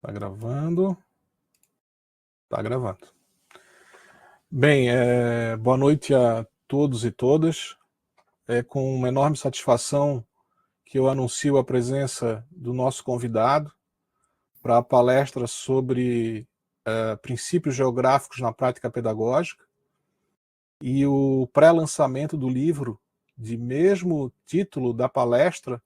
Tá gravando. Tá gravando. Bem, boa noite a todos e todas. É com uma enorme satisfação que eu anuncio a presença do nosso convidado para a palestra sobre princípios geográficos na prática pedagógica e o pré-lançamento do livro de mesmo título da palestra,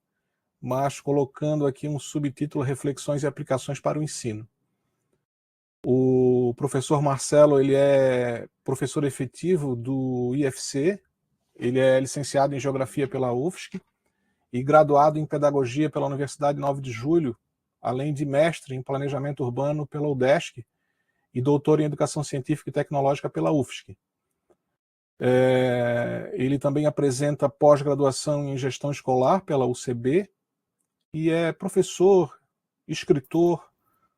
mas colocando aqui um subtítulo Reflexões e Aplicações para o Ensino. O professor Marcelo, ele é professor efetivo do IFC, ele é licenciado em Geografia pela UFSC e graduado em Pedagogia pela Universidade 9 de Julho, além de mestre em Planejamento Urbano pela UDESC e doutor em Educação Científica e Tecnológica pela UFSC. Ele também apresenta pós-graduação em Gestão Escolar pela UCB e é professor, escritor,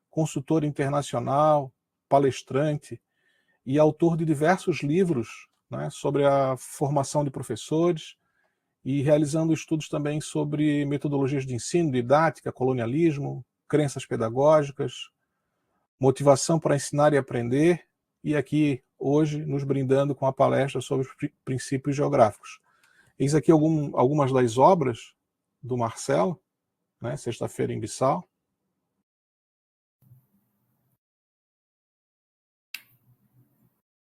consultor internacional, palestrante e autor de diversos livros, né, sobre a formação de professores e realizando estudos também sobre metodologias de ensino, didática, colonialismo, crenças pedagógicas, motivação para ensinar e aprender, e aqui hoje nos brindando com a palestra sobre os princípios geográficos. Eis aqui algumas das obras do Marcelo, né, Sexta-feira em Bissau.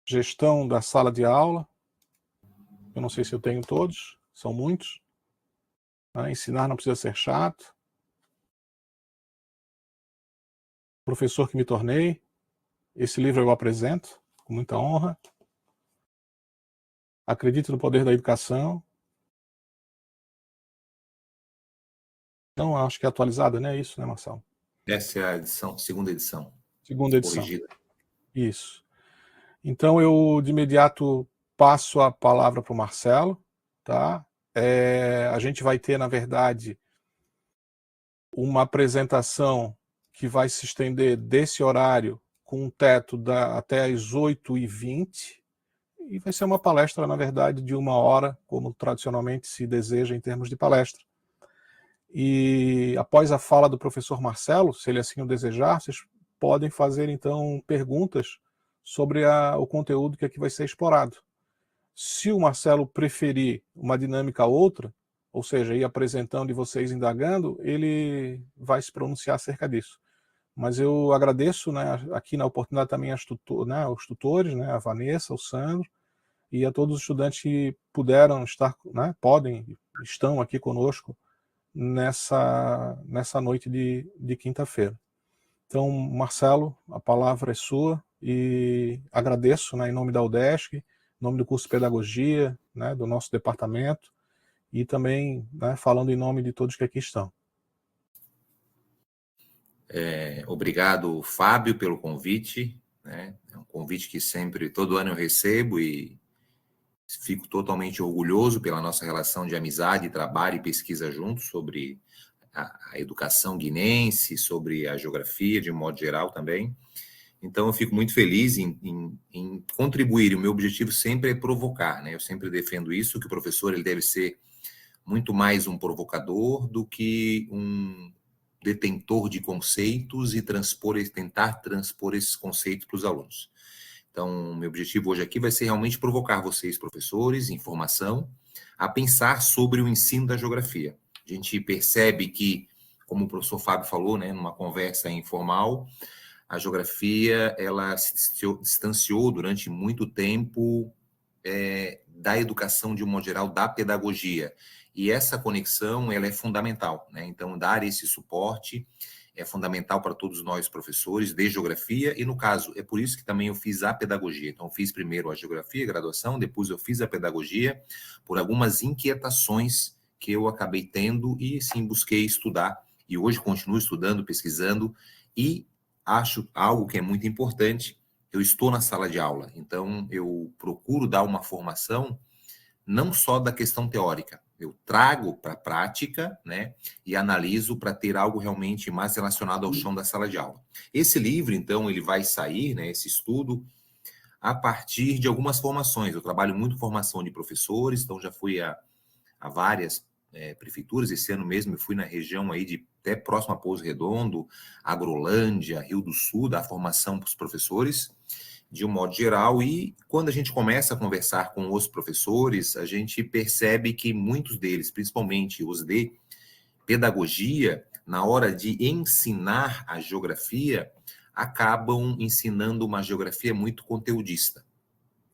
Gestão da sala de aula. Eu não sei se eu tenho todos, são muitos. Ensinar não precisa ser chato. Professor que me tornei. Esse livro eu apresento com muita honra. Acredito no poder da educação. Então, acho que é atualizada, né? Isso, né, Marcelo? Essa é a edição, segunda edição. Segunda edição. Corrigida. Isso. Então, eu de imediato passo a palavra para o Marcelo, tá? A gente vai ter, na verdade, uma apresentação que vai se estender desse horário com um teto até às 8h20, e vai ser uma palestra, na verdade, de 1 hora, como tradicionalmente se deseja em termos de palestra. E após a fala do professor Marcelo, se ele assim o desejar, vocês podem fazer, então, perguntas sobre o conteúdo que aqui vai ser explorado. Se o Marcelo preferir uma dinâmica outra, ou seja, ir apresentando e vocês indagando, ele vai se pronunciar acerca disso. Mas eu agradeço, né, aqui na oportunidade também os tutores, né, a Vanessa, o Sandro, e a todos os estudantes que puderam estar, né, estão aqui conosco nessa noite de quinta-feira. Então, Marcelo, a palavra é sua e agradeço, né, em nome da UDESC, em nome do curso de Pedagogia, né, do nosso departamento, e também, né, falando em nome de todos que aqui estão. Obrigado, Fábio, pelo convite, né? É um convite que sempre, todo ano eu recebo e fico totalmente orgulhoso pela nossa relação de amizade, trabalho e pesquisa juntos sobre a educação guinense, sobre a geografia de um modo geral também. Então, eu fico muito feliz em contribuir. O meu objetivo sempre é provocar, né? Eu sempre defendo isso, que o professor ele deve ser muito mais um provocador do que um detentor de conceitos e tentar transpor esses conceitos para os alunos. Então, meu objetivo hoje aqui vai ser realmente provocar vocês, professores, em formação, a pensar sobre o ensino da geografia. A gente percebe que, como o professor Fábio falou, né, numa conversa informal, a geografia ela se distanciou durante muito tempo da educação de um modo geral, da pedagogia. E essa conexão ela é fundamental, né? Então, dar esse suporte é fundamental para todos nós, professores de geografia, e no caso, é por isso que também eu fiz a pedagogia. Então, eu fiz primeiro a geografia, a graduação, depois eu fiz a pedagogia, por algumas inquietações que eu acabei tendo e, sim, busquei estudar. E hoje continuo estudando, pesquisando, e acho algo que é muito importante, eu estou na sala de aula, então eu procuro dar uma formação não só da questão teórica, eu trago para a prática, né, e analiso para ter algo realmente mais relacionado ao chão da sala de aula. Esse livro, então, ele vai sair, né, esse estudo, a partir de algumas formações. Eu trabalho muito formação de professores, então já fui a várias prefeituras. Esse ano mesmo eu fui na região aí de até próximo a Pouso Redondo, Agrolândia, Rio do Sul, dar formação para os professores, de um modo geral, e quando a gente começa a conversar com os professores, a gente percebe que muitos deles, principalmente os de pedagogia, na hora de ensinar a geografia, acabam ensinando uma geografia muito conteudista,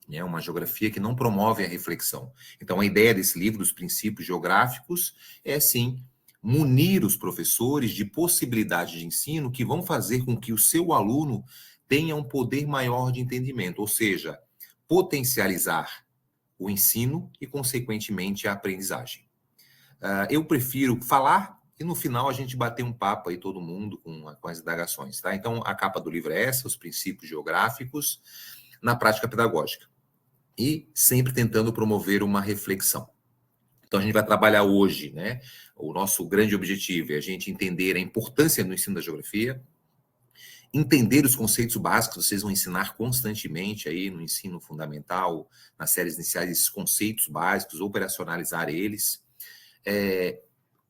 né? Uma geografia que não promove a reflexão. Então, a ideia desse livro, dos princípios geográficos, é, sim, munir os professores de possibilidades de ensino que vão fazer com que o seu aluno tenha um poder maior de entendimento, ou seja, potencializar o ensino e, consequentemente, a aprendizagem. Eu prefiro falar e no final a gente bater um papo aí todo mundo com as indagações, tá? Então, a capa do livro é essa, os princípios geográficos na prática pedagógica. E sempre tentando promover uma reflexão. Então, a gente vai trabalhar hoje, né? O nosso grande objetivo é a gente entender a importância do ensino da geografia, entender os conceitos básicos, vocês vão ensinar constantemente aí no ensino fundamental, nas séries iniciais, esses conceitos básicos, operacionalizar eles.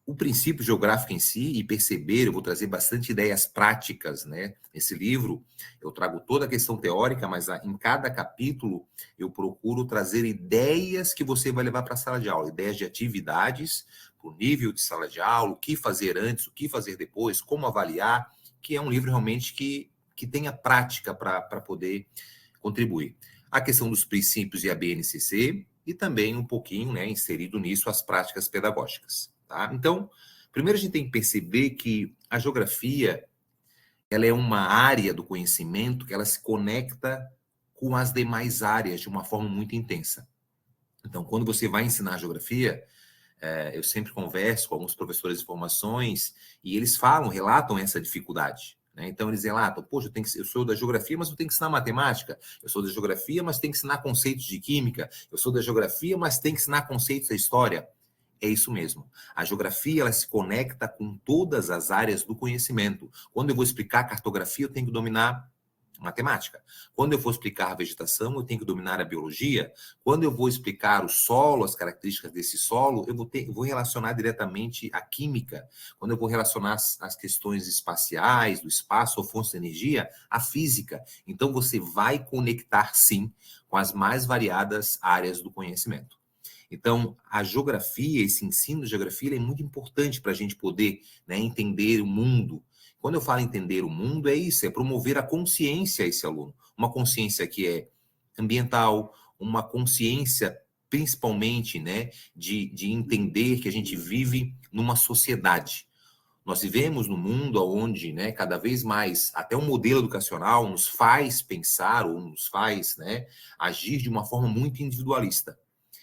O princípio geográfico em si e perceber, eu vou trazer bastante ideias práticas, né? Nesse livro, eu trago toda a questão teórica, mas em cada capítulo eu procuro trazer ideias que você vai levar para a sala de aula, ideias de atividades, para o nível de sala de aula, o que fazer antes, o que fazer depois, como avaliar, que é um livro realmente que tenha prática para poder contribuir. A questão dos princípios e a BNCC, e também um pouquinho, né, inserido nisso, as práticas pedagógicas. Tá? Então, primeiro a gente tem que perceber que a geografia ela é uma área do conhecimento que ela se conecta com as demais áreas de uma forma muito intensa. Então, quando você vai ensinar geografia, eu sempre converso com alguns professores de formações e eles relatam essa dificuldade. Né? Então, eles relatam, poxa, eu sou da geografia, mas eu tenho que ensinar matemática. Eu sou da geografia, mas tenho que ensinar conceitos de química. Eu sou da geografia, mas tenho que ensinar conceitos da história. É isso mesmo. A geografia ela se conecta com todas as áreas do conhecimento. Quando eu vou explicar cartografia, eu tenho que dominar matemática. Quando eu for explicar a vegetação, eu tenho que dominar a biologia. Quando eu vou explicar o solo, as características desse solo, eu vou relacionar diretamente a química. Quando eu vou relacionar as questões espaciais, do espaço ou fontes de energia, a física. Então, você vai conectar, sim, com as mais variadas áreas do conhecimento. Então, a geografia, esse ensino de geografia é muito importante para a gente poder, né, entender o mundo. Quando eu falo entender o mundo, é isso, é promover a consciência a esse aluno. Uma consciência que é ambiental, uma consciência principalmente, né, de entender que a gente vive numa sociedade. Nós vivemos num mundo onde, né, cada vez mais, até o modelo educacional nos faz pensar ou nos faz, né, agir de uma forma muito individualista.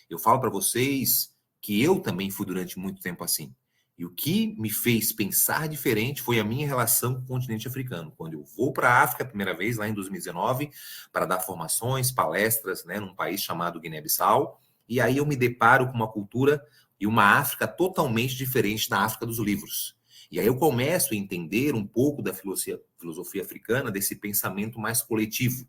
Eu falo para vocês que eu também fui durante muito tempo assim. E o que me fez pensar diferente foi a minha relação com o continente africano. Quando eu vou para a África a primeira vez, lá em 2019, para dar formações, palestras, né, num país chamado Guiné-Bissau, e aí eu me deparo com uma cultura e uma África totalmente diferente da África dos livros. E aí eu começo a entender um pouco da filosofia africana, desse pensamento mais coletivo.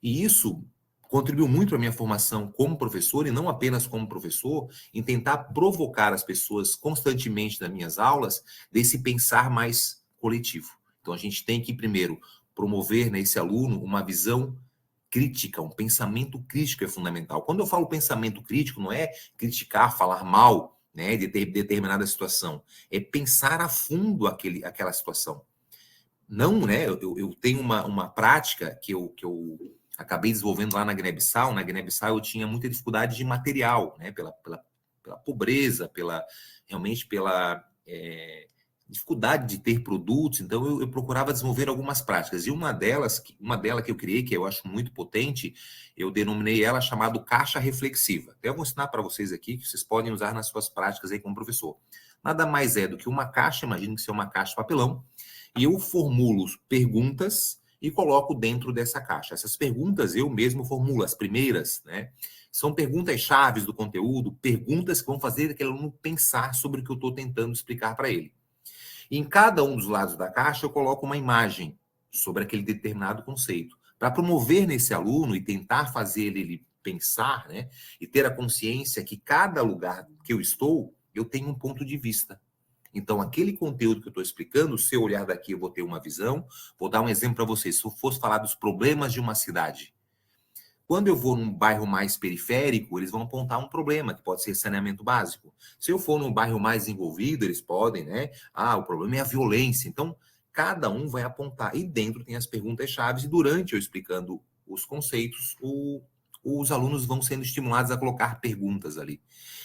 E isso contribuiu muito para a minha formação como professor, e não apenas como professor, em tentar provocar as pessoas constantemente nas minhas aulas desse pensar mais coletivo. Então, a gente tem que, primeiro, promover nesse aluno uma visão crítica, um pensamento crítico é fundamental. Quando eu falo pensamento crítico, não é criticar, falar mal, né, de determinada situação, é pensar a fundo aquela situação. Não, né, eu tenho uma prática que eu acabei desenvolvendo lá na Guiné-Bissau. Na Guiné-Bissau eu tinha muita dificuldade de material, né? Pela pobreza, realmente pela dificuldade de ter produtos. Então eu procurava desenvolver algumas práticas. E uma delas que eu criei, que eu acho muito potente, eu denominei ela chamado caixa reflexiva. Até eu vou ensinar para vocês aqui, que vocês podem usar nas suas práticas aí como professor. Nada mais é do que uma caixa, imagine que seja uma caixa de papelão, e eu formulo perguntas e coloco dentro dessa caixa. Essas perguntas eu mesmo formulo, as primeiras, né? São perguntas chaves do conteúdo, perguntas que vão fazer aquele aluno pensar sobre o que eu estou tentando explicar para ele. E em cada um dos lados da caixa eu coloco uma imagem sobre aquele determinado conceito, para promover nesse aluno e tentar fazer ele pensar, né? E ter a consciência que cada lugar que eu estou eu tenho um ponto de vista. Então, aquele conteúdo que eu estou explicando, se eu olhar daqui, eu vou ter uma visão. Vou dar um exemplo para vocês. Se eu fosse falar dos problemas de uma cidade, quando eu vou num bairro mais periférico, eles vão apontar um problema, que pode ser saneamento básico. Se eu for num bairro mais desenvolvido, eles podem, né? Ah, o problema é a violência. Então, cada um vai apontar. E dentro tem as perguntas-chave. E durante eu explicando os conceitos, os alunos vão sendo estimulados a colocar perguntas ali.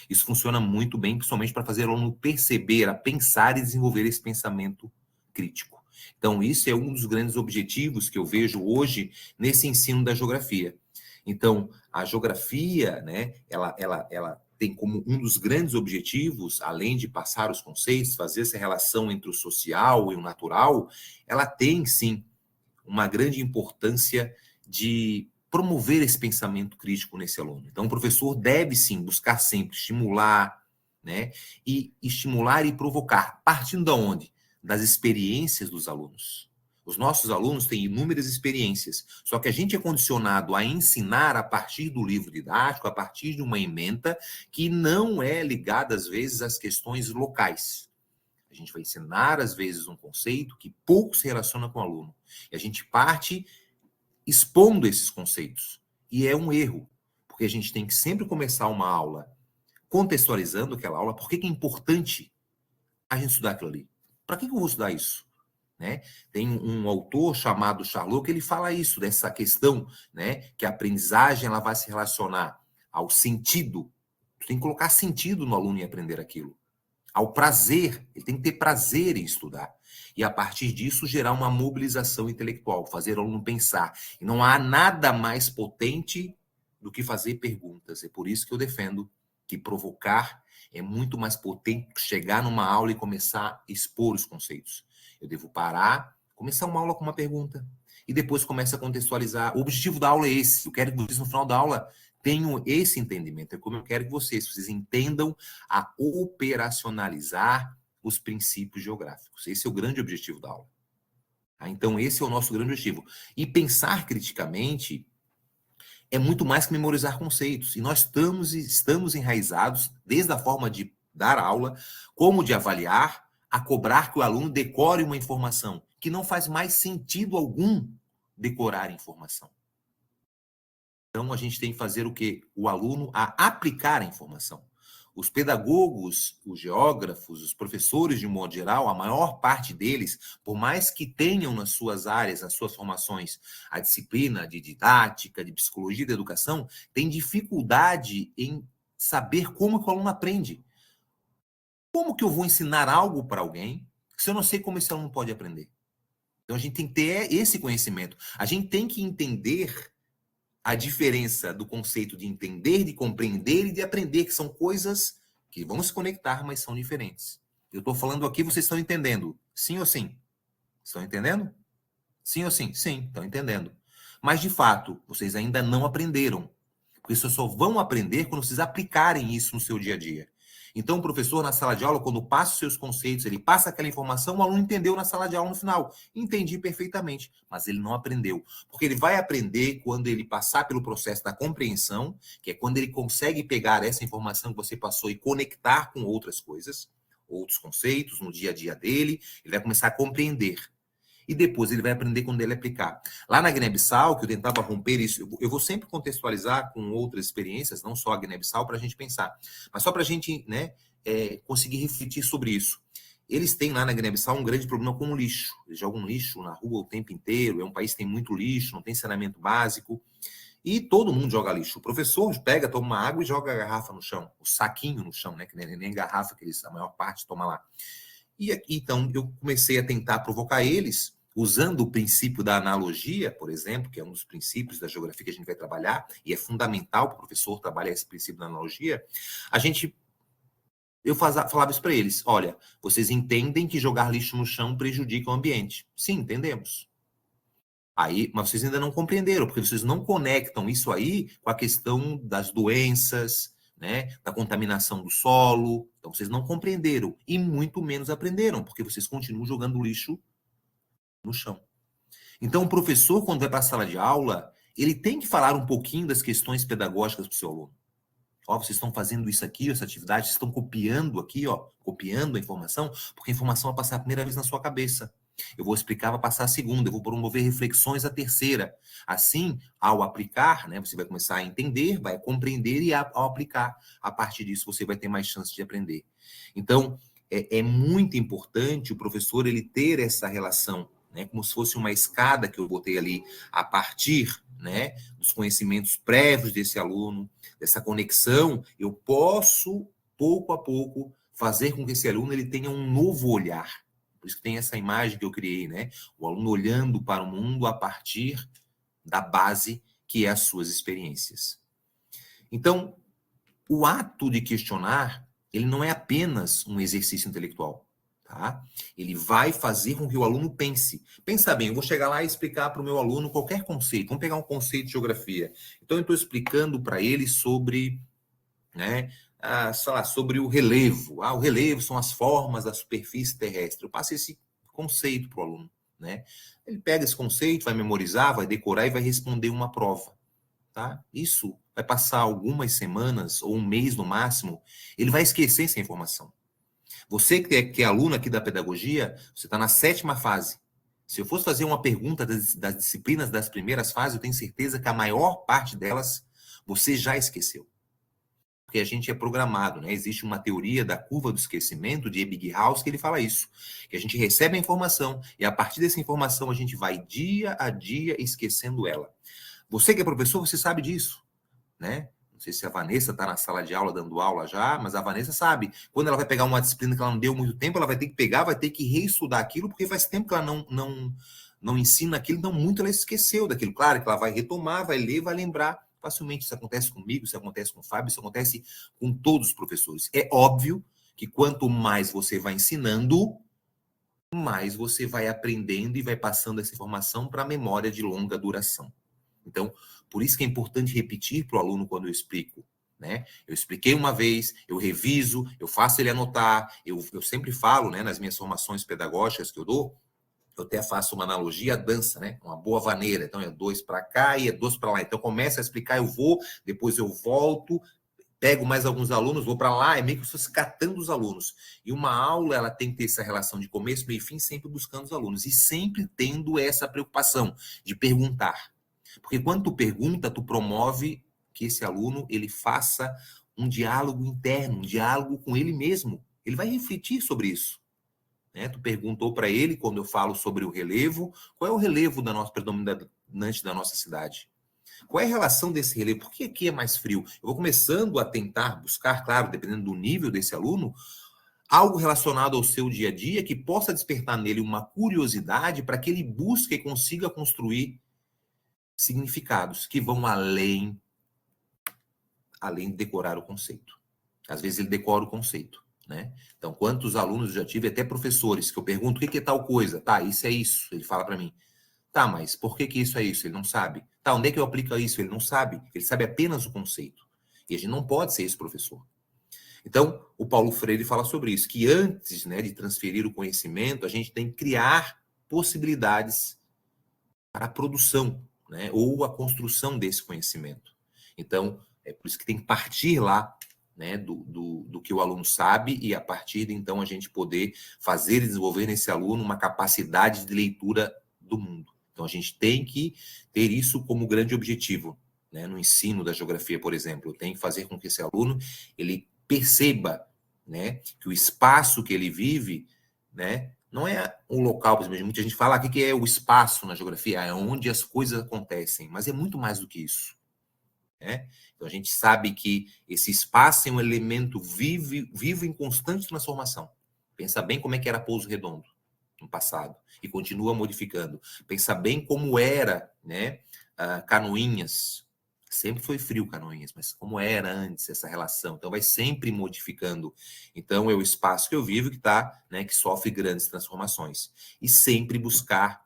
Isso funciona muito bem, principalmente para fazer o aluno perceber, a pensar e desenvolver esse pensamento crítico. Então, isso é um dos grandes objetivos que eu vejo hoje nesse ensino da geografia. Então, a geografia, né, ela tem como um dos grandes objetivos, além de passar os conceitos, fazer essa relação entre o social e o natural, ela tem, sim, uma grande importância de promover esse pensamento crítico nesse aluno. Então, o professor deve, sim, buscar sempre estimular, né, e estimular e provocar, partindo de onde? Das experiências dos alunos. Os nossos alunos têm inúmeras experiências, só que a gente é condicionado a ensinar a partir do livro didático, a partir de uma ementa que não é ligada, às vezes, às questões locais. A gente vai ensinar, às vezes, um conceito que pouco se relaciona com o aluno. E a gente parte expondo esses conceitos. E é um erro, porque a gente tem que sempre começar uma aula contextualizando aquela aula. Por que é importante a gente estudar aquilo ali? Para que eu vou estudar isso? Né? Tem um autor chamado Charlot que ele fala isso, dessa questão, né, que a aprendizagem ela vai se relacionar ao sentido. Tu tem que colocar sentido no aluno em aprender aquilo. Ao prazer, ele tem que ter prazer em estudar. E a partir disso gerar uma mobilização intelectual, fazer o aluno pensar. E não há nada mais potente do que fazer perguntas. É por isso que eu defendo que provocar é muito mais potente que chegar numa aula e começar a expor os conceitos. Eu devo parar, começar uma aula com uma pergunta e depois começa a contextualizar. O objetivo da aula é esse. Eu quero que vocês, no final da aula, tenham esse entendimento. É como eu quero que vocês entendam a operacionalizar os princípios geográficos. Esse é o grande objetivo da aula. Então, esse é o nosso grande objetivo. E pensar criticamente é muito mais que memorizar conceitos. E nós estamos enraizados, desde a forma de dar aula, como de avaliar, a cobrar que o aluno decore uma informação, que não faz mais sentido algum decorar informação. Então, a gente tem que fazer o quê? O aluno a aplicar a informação. Os pedagogos, os geógrafos, os professores, de um modo geral, a maior parte deles, por mais que tenham nas suas áreas, nas suas formações, a disciplina de didática, de psicologia da educação, tem dificuldade em saber como que o aluno aprende. Como que eu vou ensinar algo para alguém se eu não sei como esse aluno pode aprender? Então, a gente tem que ter esse conhecimento. A gente tem que entender a diferença do conceito de entender, de compreender e de aprender, que são coisas que vão se conectar, mas são diferentes. Eu estou falando aqui, vocês estão entendendo? Sim ou sim? Estão entendendo? Sim ou sim? Sim, estão entendendo. Mas, de fato, vocês ainda não aprenderam. Porque vocês só vão aprender quando vocês aplicarem isso no seu dia a dia. Então, o professor, na sala de aula, quando passa os seus conceitos, ele passa aquela informação, o aluno entendeu na sala de aula no final. Entendi perfeitamente, mas ele não aprendeu. Porque ele vai aprender quando ele passar pelo processo da compreensão, que é quando ele consegue pegar essa informação que você passou e conectar com outras coisas, outros conceitos no dia a dia dele, ele vai começar a compreender. E depois ele vai aprender quando ele aplicar. Lá na Guiné-Bissau, que eu tentava romper isso, eu vou sempre contextualizar com outras experiências, não só a Guiné-Bissau, para a gente pensar. Mas só para a gente, né, conseguir refletir sobre isso. Eles têm lá na Guiné-Bissau um grande problema com o lixo. Eles jogam lixo na rua o tempo inteiro, é um país que tem muito lixo, não tem saneamento básico. E todo mundo joga lixo. O professor pega, toma uma água e joga a garrafa no chão, o saquinho no chão, né, que nem garrafa que eles, a maior parte toma lá. E então eu comecei a tentar provocar eles, usando o princípio da analogia, por exemplo, que é um dos princípios da geografia que a gente vai trabalhar, e é fundamental para o professor trabalhar esse princípio da analogia. Eu falava isso para eles: olha, vocês entendem que jogar lixo no chão prejudica o ambiente? Sim, entendemos. Mas vocês ainda não compreenderam, porque vocês não conectam isso aí com a questão das doenças, né, da contaminação do solo. Então, vocês não compreenderam e muito menos aprenderam, porque vocês continuam jogando lixo no chão. Então, o professor, quando vai para a sala de aula, ele tem que falar um pouquinho das questões pedagógicas para o seu aluno. Ó, vocês estão fazendo isso aqui, essa atividade, vocês estão copiando aqui, ó, copiando a informação, porque a informação vai passar a primeira vez na sua cabeça. Eu vou explicar, vai passar a segunda, eu vou promover reflexões a terceira. Assim, ao aplicar, né, você vai começar a entender, vai compreender e ao aplicar, a partir disso você vai ter mais chance de aprender. Então, é muito importante o professor ele ter essa relação, né, como se fosse uma escada que eu botei ali a partir, né, dos conhecimentos prévios desse aluno, dessa conexão, eu posso, pouco a pouco, fazer com que esse aluno ele tenha um novo olhar. Por isso que tem essa imagem que eu criei, né? O aluno olhando para o mundo a partir da base que é as suas experiências. Então, o ato de questionar, ele não é apenas um exercício intelectual, tá? Ele vai fazer com que o aluno pense. Pensa bem, eu vou chegar lá e explicar para o meu aluno qualquer conceito. Vamos pegar um conceito de geografia. Então, eu estou explicando para ele sobre, né, sei lá, sobre o relevo. O relevo são as formas da superfície terrestre. Eu passo esse conceito para o aluno, né? Ele pega esse conceito, vai memorizar, vai decorar e vai responder uma prova, tá? Isso vai passar algumas semanas ou um mês no máximo, ele vai esquecer essa informação. Você que é aluno aqui da pedagogia, você está na 7ª fase. Se eu fosse fazer uma pergunta das disciplinas das primeiras fases, eu tenho certeza que a maior parte delas você já esqueceu. Porque a gente é programado, né? Existe uma teoria da curva do esquecimento de Ebbinghaus que ele fala isso, que a gente recebe a informação e a partir dessa informação a gente vai dia a dia esquecendo ela. Você que é professor, você sabe disso, né? Não sei se a Vanessa está na sala de aula dando aula já, mas a Vanessa sabe. Quando ela vai pegar uma disciplina que ela não deu muito tempo, ela vai ter que pegar, vai ter que reestudar aquilo, porque faz tempo que ela não ensina aquilo, então muito ela esqueceu daquilo. Claro que ela vai retomar, vai ler, vai lembrar. Facilmente isso acontece comigo, isso acontece com o Fábio, isso acontece com todos os professores. É óbvio que quanto mais você vai ensinando, mais você vai aprendendo e vai passando essa informação para a memória de longa duração. Então, por isso que é importante repetir para o aluno quando eu explico, né? Eu expliquei uma vez, eu reviso, eu faço ele anotar, eu sempre falo, né, nas minhas formações pedagógicas que eu dou, eu até faço uma analogia à dança, né? Uma boa vaneira. Então, é 2 para cá e é 2 para lá. Então, começa a explicar, eu vou, depois eu volto, pego mais alguns alunos, vou para lá, é meio que se fosse catando os alunos. E uma aula, ela tem que ter essa relação de começo, meio e fim, sempre buscando os alunos. E sempre tendo essa preocupação de perguntar. Porque quando tu pergunta, tu promove que esse aluno ele faça um diálogo interno, um diálogo com ele mesmo. Ele vai refletir sobre isso. Né? Tu perguntou para ele, quando eu falo sobre o relevo, qual é o relevo da nossa predominante da nossa cidade? Qual é a relação desse relevo? Por que aqui é mais frio? Eu vou começando a tentar buscar, claro, dependendo do nível desse aluno, algo relacionado ao seu dia a dia que possa despertar nele uma curiosidade para que ele busque e consiga construir significados que vão além de decorar o conceito. Às vezes ele decora o conceito, né? Então, quantos alunos eu já tive, até professores, que eu pergunto, o que é tal coisa? Tá, isso é isso. Ele fala para mim. Tá, mas por que isso é isso? Ele não sabe. Tá, onde é que eu aplico isso? Ele não sabe. Ele sabe apenas o conceito. E a gente não pode ser esse professor. Então, o Paulo Freire fala sobre isso, que antes, né, de transferir o conhecimento, a gente tem que criar possibilidades para a produção, né, ou a construção desse conhecimento. Então, é por isso que tem que partir lá, né, do que o aluno sabe e a partir de então a gente poder fazer e desenvolver nesse aluno uma capacidade de leitura do mundo. Então, a gente tem que ter isso como grande objetivo, né, no ensino da geografia, por exemplo. Tem que fazer com que esse aluno ele perceba, né, que o espaço que ele vive, né, não é um local, por exemplo, muita gente fala o que é o espaço na geografia, é onde as coisas acontecem, mas é muito mais do que isso, né? Então a gente sabe que esse espaço é um elemento vivo em constante transformação. Pensa bem como é que era Pouso Redondo no passado e continua modificando. Pensa bem como era, né, Canoinhas. Sempre foi frio Canoinhas, mas como era antes essa relação? Então vai sempre modificando. Então é o espaço que eu vivo que tá, né, que sofre grandes transformações. E sempre buscar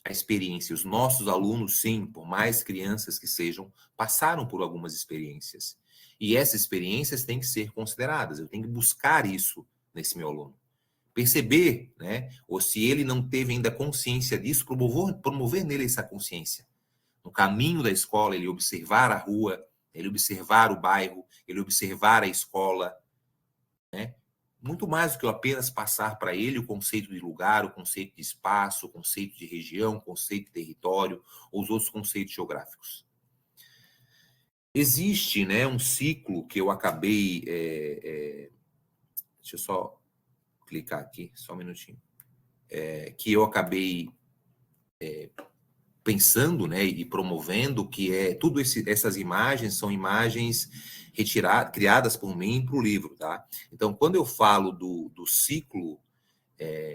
a experiência. Os nossos alunos, sim, por mais crianças que sejam, passaram por algumas experiências. E essas experiências têm que ser consideradas. Eu tenho que buscar isso nesse meu aluno. Perceber, né, ou se ele não teve ainda consciência disso, promover nele essa consciência. No caminho da escola, ele observar a rua, ele observar o bairro, ele observar a escola, né? Muito mais do que eu apenas passar para ele o conceito de lugar, o conceito de espaço, o conceito de região, o conceito de território, ou os outros conceitos geográficos. Existe, né, um ciclo que eu acabei... deixa eu só clicar aqui, só um minutinho. Que eu acabei pensando, né, e promovendo, que é tudo essas imagens são imagens criadas por mim para o livro, tá? Então, quando eu falo do ciclo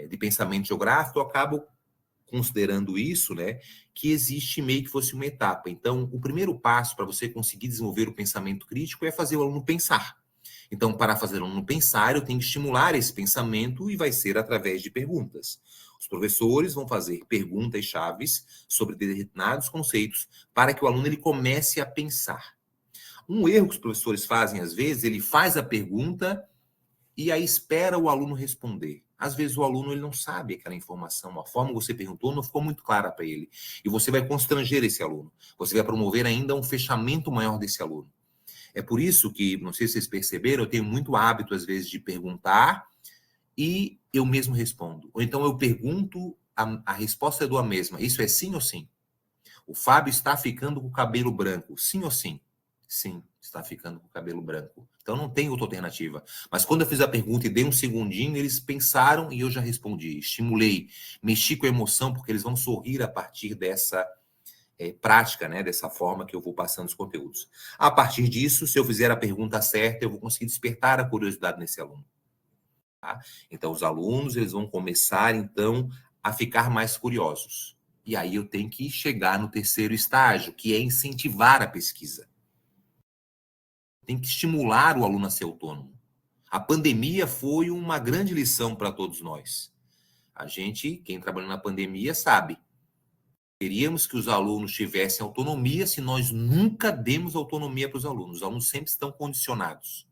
de pensamento geográfico, eu acabo considerando isso, né, que existe meio que fosse uma etapa. Então, o primeiro passo para você conseguir desenvolver o pensamento crítico é fazer o aluno pensar. Então, para fazer o aluno pensar, eu tenho que estimular esse pensamento e vai ser através de perguntas. Os professores vão fazer perguntas chaves sobre determinados conceitos para que o aluno ele comece a pensar. Um erro que os professores fazem, às vezes, ele faz a pergunta e aí espera o aluno responder. Às vezes o aluno ele não sabe aquela informação, a forma que você perguntou não ficou muito clara para ele. E você vai constranger esse aluno. Você vai promover ainda um fechamento maior desse aluno. É por isso que, não sei se vocês perceberam, eu tenho muito hábito, às vezes, de perguntar e eu mesmo respondo. Ou então eu pergunto, a resposta é a mesma. Isso é sim ou sim? O Fábio está ficando com o cabelo branco. Sim ou sim? Sim, está ficando com o cabelo branco. Então não tem outra alternativa. Mas quando eu fiz a pergunta e dei um segundinho, eles pensaram e eu já respondi. Estimulei, mexi com a emoção, porque eles vão sorrir a partir dessa prática, né? Dessa forma que eu vou passando os conteúdos. A partir disso, se eu fizer a pergunta certa, eu vou conseguir despertar a curiosidade nesse aluno. Tá? Então, os alunos eles vão começar, então, a ficar mais curiosos. E aí eu tenho que chegar no terceiro estágio, que é incentivar a pesquisa. Tem que estimular o aluno a ser autônomo. A pandemia foi uma grande lição para todos nós. A gente, quem trabalha na pandemia, sabe. Queríamos que os alunos tivessem autonomia se nós nunca demos autonomia para os alunos. Os alunos sempre estão condicionados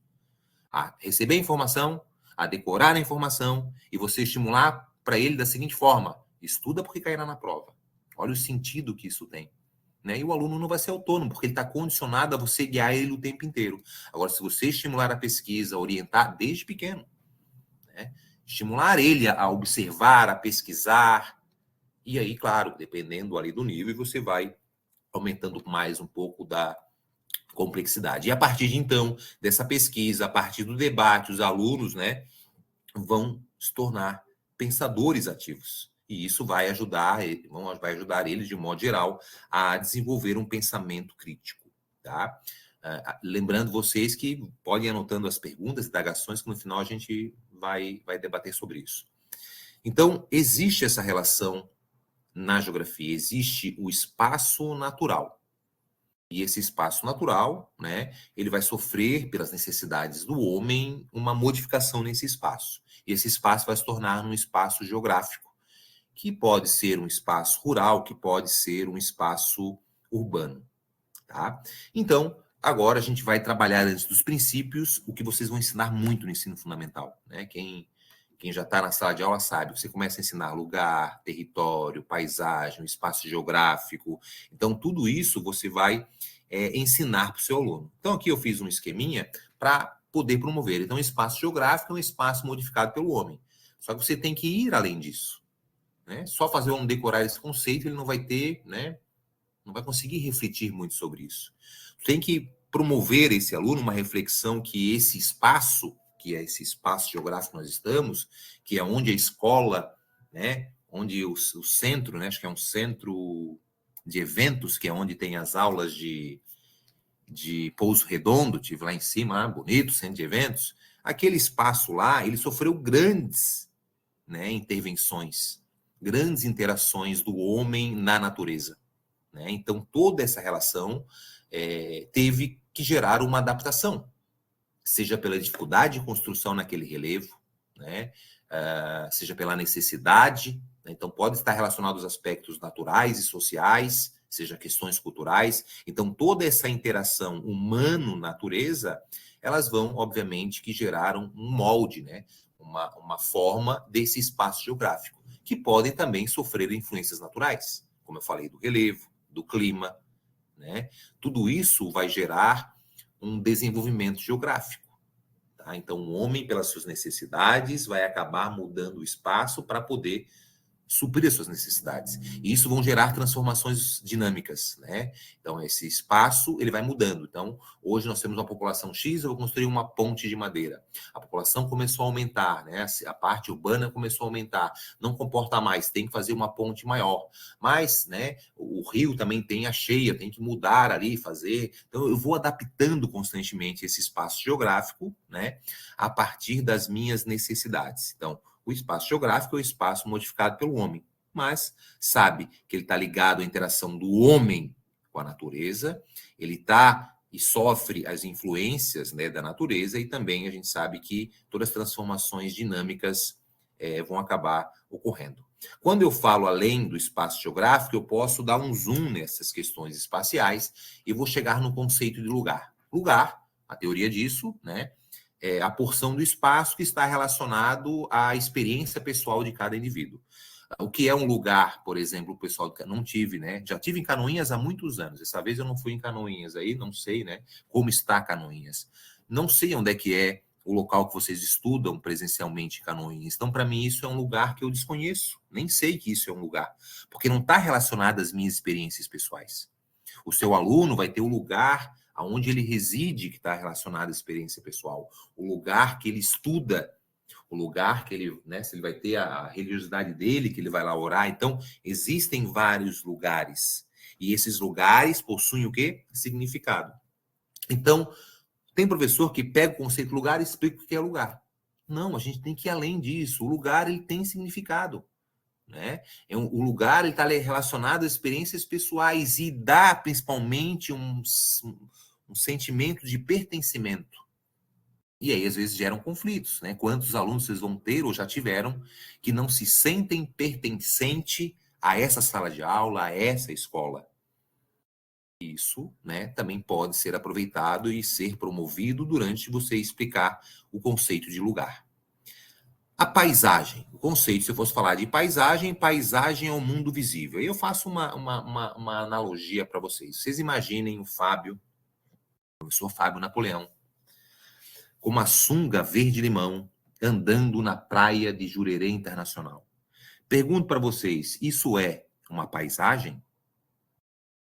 a receber a informação, a decorar a informação e você estimular para ele da seguinte forma: estuda porque cairá na prova. Olha o sentido que isso tem. Né? E o aluno não vai ser autônomo, porque ele está condicionado a você guiar ele o tempo inteiro. Agora, se você estimular a pesquisa, orientar desde pequeno, né? Estimular ele a observar, a pesquisar, e aí, claro, dependendo ali do nível, você vai aumentando mais um pouco da complexidade. E a partir de então, dessa pesquisa, a partir do debate, os alunos, né, vão se tornar pensadores ativos. E isso vai ajudar eles, de modo geral, a desenvolver um pensamento crítico. Tá? Lembrando vocês que podem ir anotando as perguntas e indagações, que no final a gente vai debater sobre isso. Então, existe essa relação na geografia, existe o espaço natural. E esse espaço natural, né, ele vai sofrer, pelas necessidades do homem, uma modificação nesse espaço. E esse espaço vai se tornar um espaço geográfico, que pode ser um espaço rural, que pode ser um espaço urbano. Tá? Então, agora a gente vai trabalhar antes dos princípios, o que vocês vão ensinar muito no ensino fundamental. Né? Quem já está na sala de aula sabe, você começa a ensinar lugar, território, paisagem, espaço geográfico. Então, tudo isso você vai ensinar para o seu aluno. Então, aqui eu fiz um esqueminha para poder promover. Então, espaço geográfico é um espaço modificado pelo homem. Só que você tem que ir além disso. Né? Só fazer o aluno decorar esse conceito, ele não vai ter, né? Não vai conseguir refletir muito sobre isso. Tem que promover esse aluno uma reflexão que esse espaço, que é esse espaço geográfico que nós estamos, que é onde a escola, né, onde o centro, né, acho que é um centro de eventos, que é onde tem as aulas de Pouso Redondo, tive lá em cima, bonito, centro de eventos. Aquele espaço lá, ele sofreu grandes, né, intervenções, grandes interações do homem na natureza. Né? Então, toda essa relação teve que gerar uma adaptação, seja pela dificuldade de construção naquele relevo, né? Seja pela necessidade. Né? Então, pode estar relacionado aos aspectos naturais e sociais, seja questões culturais. Então, toda essa interação humano-natureza, elas vão, obviamente, que geraram um molde, né? Uma forma desse espaço geográfico, que podem também sofrer influências naturais, como eu falei, do relevo, do clima, né? Tudo isso vai gerar um desenvolvimento geográfico. Tá? Então, o homem, pelas suas necessidades, vai acabar mudando o espaço para poder suprir as suas necessidades. E isso vão gerar transformações dinâmicas, né? Então, esse espaço, ele vai mudando. Então, hoje nós temos uma população X, eu vou construir uma ponte de madeira. A população começou a aumentar, né? A parte urbana começou a aumentar. Não comporta mais, tem que fazer uma ponte maior. Mas, né, o rio também tem a cheia, tem que mudar ali, fazer. Então, eu vou adaptando constantemente esse espaço geográfico, né, a partir das minhas necessidades. Então, o espaço geográfico é o espaço modificado pelo homem, mas sabe que ele está ligado à interação do homem com a natureza, ele está e sofre as influências, né, da natureza, e também a gente sabe que todas as transformações dinâmicas vão acabar ocorrendo. Quando eu falo além do espaço geográfico, eu posso dar um zoom nessas questões espaciais e vou chegar no conceito de lugar. Lugar, a teoria disso, né, é a porção do espaço que está relacionado à experiência pessoal de cada indivíduo. O que é um lugar, por exemplo, o pessoal não tive, né? Já tive em Canoinhas há muitos anos. Dessa vez eu não fui em Canoinhas aí, não sei, né? Como está Canoinhas. Não sei onde é que é o local que vocês estudam presencialmente em Canoinhas. Então, para mim, isso é um lugar que eu desconheço. Nem sei que isso é um lugar, porque não está relacionado às minhas experiências pessoais. O seu aluno vai ter o lugar aonde ele reside, que está relacionado à experiência pessoal, o lugar que ele estuda, o lugar que ele, né, se ele vai ter a religiosidade dele, que ele vai lá orar. Então, existem vários lugares, e esses lugares possuem o quê? Significado. Então, tem professor que pega o conceito de lugar e explica o que é lugar. Não, a gente tem que ir além disso. O lugar, ele tem significado. Né? O lugar está relacionado a experiências pessoais e dá principalmente um sentimento de pertencimento. E aí, às vezes, geram conflitos. Né? Quantos alunos vocês vão ter ou já tiveram que não se sentem pertencente a essa sala de aula, a essa escola? Isso, né, também pode ser aproveitado e ser promovido durante você explicar o conceito de lugar. A paisagem, o conceito, se eu fosse falar de paisagem, paisagem é o mundo visível. Aí eu faço uma analogia para vocês. Vocês imaginem o Fábio, o professor Fábio Napoleão, com uma sunga verde-limão, andando na praia de Jurerê Internacional. Pergunto para vocês, isso é uma paisagem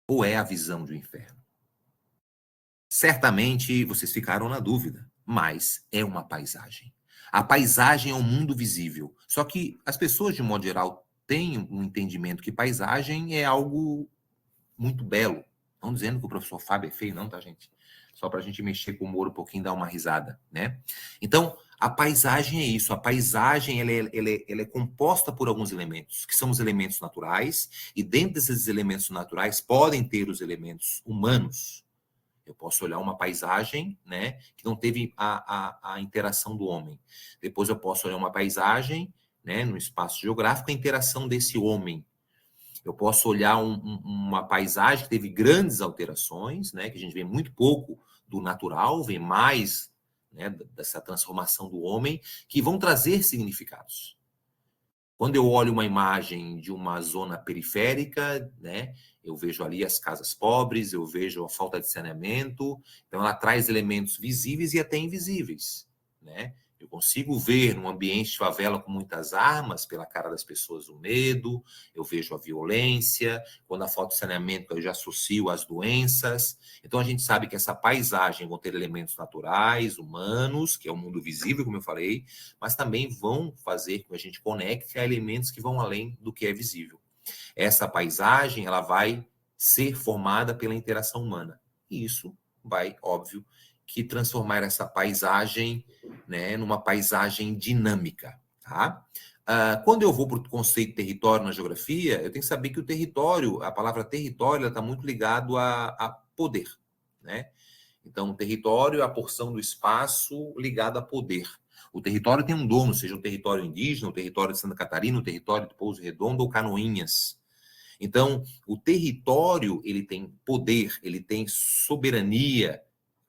ou é a visão do inferno? Certamente vocês ficaram na dúvida, mas é uma paisagem. A paisagem é um mundo visível. Só que as pessoas, de modo geral, têm um entendimento que paisagem é algo muito belo. Não dizendo que o professor Fábio é feio, não, tá, gente? Só para a gente mexer com o humor um pouquinho e dar uma risada, né? Então, a paisagem é isso. A paisagem ela é composta por alguns elementos, que são os elementos naturais, e dentro desses elementos naturais podem ter os elementos humanos. Eu posso olhar uma paisagem, né, que não teve a interação do homem. Depois eu posso olhar uma paisagem, né, no espaço geográfico, a interação desse homem. Eu posso olhar uma paisagem que teve grandes alterações, né, que a gente vê muito pouco do natural, vê mais, né, dessa transformação do homem, que vão trazer significados. Quando eu olho uma imagem de uma zona periférica, né, eu vejo ali as casas pobres, eu vejo a falta de saneamento, então ela traz elementos visíveis e até invisíveis, né? Eu consigo ver num ambiente de favela com muitas armas, pela cara das pessoas, o medo, eu vejo a violência, quando a falta de saneamento eu já associo às doenças. Então a gente sabe que essa paisagem vão ter elementos naturais, humanos, que é o mundo visível, como eu falei, mas também vão fazer com que a gente conecte a elementos que vão além do que é visível. Essa paisagem ela vai ser formada pela interação humana. E isso vai, óbvio, que transformar essa paisagem, né, numa paisagem dinâmica. Tá? Quando eu vou para o conceito de território na geografia, eu tenho que saber que o território, a palavra território, está muito ligado a poder. Né? Então, o território é a porção do espaço ligada a poder. O território tem um dono, seja o território indígena, o território de Santa Catarina, o território de Pouso Redondo ou Canoinhas. Então, o território, ele tem poder, ele tem soberania,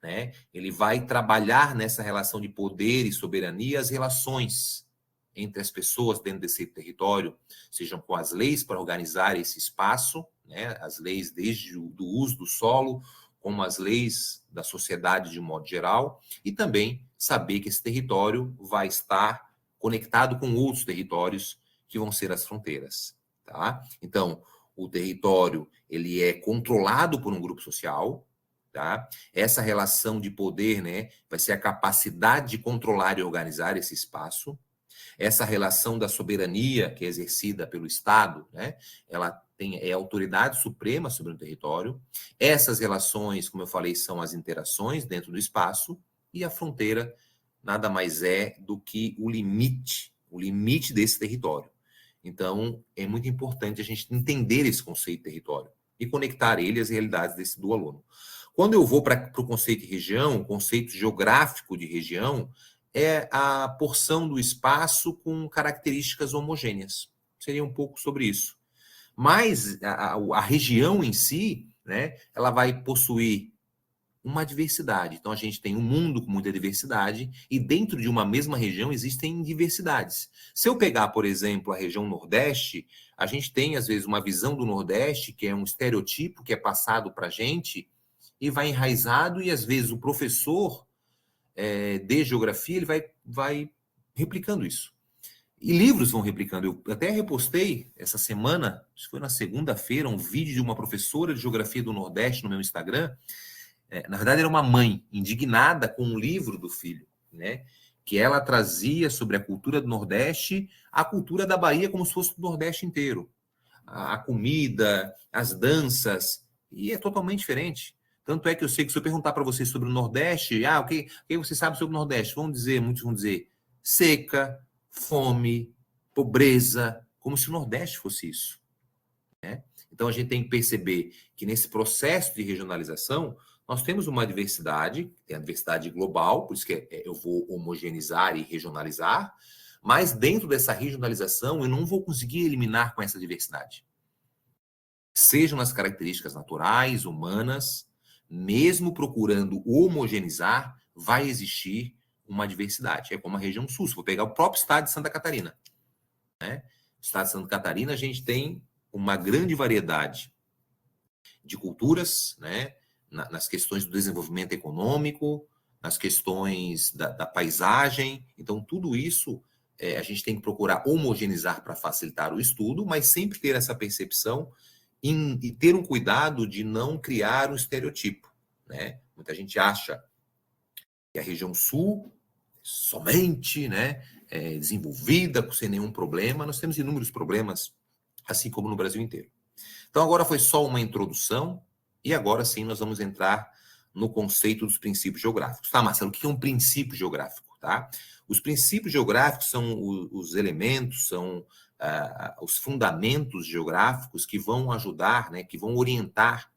né? Ele vai trabalhar nessa relação de poder e soberania as relações entre as pessoas dentro desse território, sejam com as leis para organizar esse espaço, né? As leis desde o do uso do solo, como as leis da sociedade de um modo geral, e também saber que esse território vai estar conectado com outros territórios que vão ser as fronteiras, tá? Então, o território, ele é controlado por um grupo social, tá? Essa relação de poder, né, vai ser a capacidade de controlar e organizar esse espaço. Essa relação da soberania que é exercida pelo Estado, né, ela é a autoridade suprema sobre o território. Essas relações, como eu falei, são as interações dentro do espaço, e a fronteira nada mais é do que o limite desse território. Então, é muito importante a gente entender esse conceito de território e conectar ele às realidades do aluno. Quando eu vou para o conceito de região, o conceito geográfico de região é a porção do espaço com características homogêneas. Seria um pouco sobre isso. Mas a região em si, né, ela vai possuir uma diversidade. Então, a gente tem um mundo com muita diversidade e dentro de uma mesma região existem diversidades. Se eu pegar, por exemplo, a região Nordeste, a gente tem, às vezes, uma visão do Nordeste que é um estereotipo que é passado para a gente e vai enraizado, e, às vezes, o professor de geografia ele vai replicando isso. E livros vão replicando. Eu até repostei essa semana, acho que foi na segunda-feira, um vídeo de uma professora de geografia do Nordeste no meu Instagram. Na verdade, era uma mãe indignada com um livro do filho, né? Que ela trazia sobre a cultura do Nordeste, a cultura da Bahia como se fosse do Nordeste inteiro. A comida, as danças, e é totalmente diferente. Tanto é que eu sei que se eu perguntar para vocês sobre o Nordeste, o que você sabe sobre o Nordeste? Muitos vão dizer seca, fome, pobreza, como se o Nordeste fosse isso, né? Então, a gente tem que perceber que nesse processo de regionalização, nós temos uma diversidade, tem a diversidade global, por isso que eu vou homogeneizar e regionalizar, mas dentro dessa regionalização, eu não vou conseguir eliminar com essa diversidade. Sejam nas características naturais, humanas, mesmo procurando homogeneizar, vai existir uma diversidade. É como a região sul. Se for pegar o próprio estado de Santa Catarina, né? No estado de Santa Catarina, a gente tem uma grande variedade de culturas, né? Nas questões do desenvolvimento econômico, nas questões da paisagem. Então, tudo isso a gente tem que procurar homogeneizar para facilitar o estudo, mas sempre ter essa percepção e ter um cuidado de não criar um estereotipo, né? Muita gente acha que a região sul somente, né, desenvolvida, sem nenhum problema. Nós temos inúmeros problemas, assim como no Brasil inteiro. Então, agora foi só uma introdução, e agora sim nós vamos entrar no conceito dos princípios geográficos. Tá, Marcelo, o que é um princípio geográfico? Tá? Os princípios geográficos são os elementos, são os fundamentos geográficos que vão ajudar, né, que vão orientar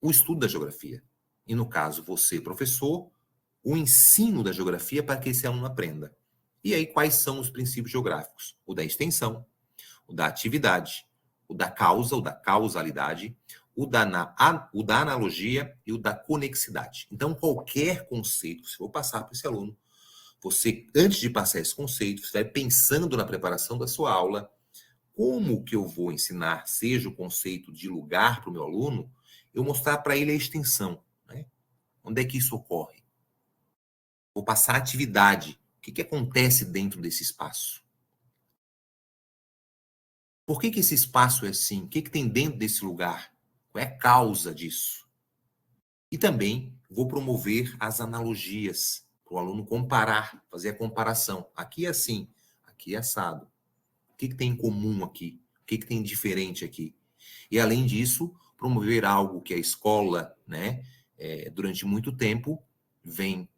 o estudo da geografia. E, no caso, você, professor, o ensino da geografia para que esse aluno aprenda. E aí, quais são os princípios geográficos? O da extensão, o da atividade, o da causa, o da causalidade, o da analogia e o da conexidade. Então, qualquer conceito que você for passar para esse aluno, você, antes de passar esse conceito, você vai pensando na preparação da sua aula, como que eu vou ensinar, seja o conceito de lugar para o meu aluno, eu mostrar para ele a extensão, né? Onde é que isso ocorre? Vou passar a atividade. O que acontece dentro desse espaço? Por que esse espaço é assim? O que tem dentro desse lugar? Qual é a causa disso? E também vou promover as analogias, para o aluno comparar, fazer a comparação. Aqui é assim, aqui é assado. O que tem em comum aqui? O que tem diferente aqui? E, além disso, promover algo que a escola, né, durante muito tempo, vem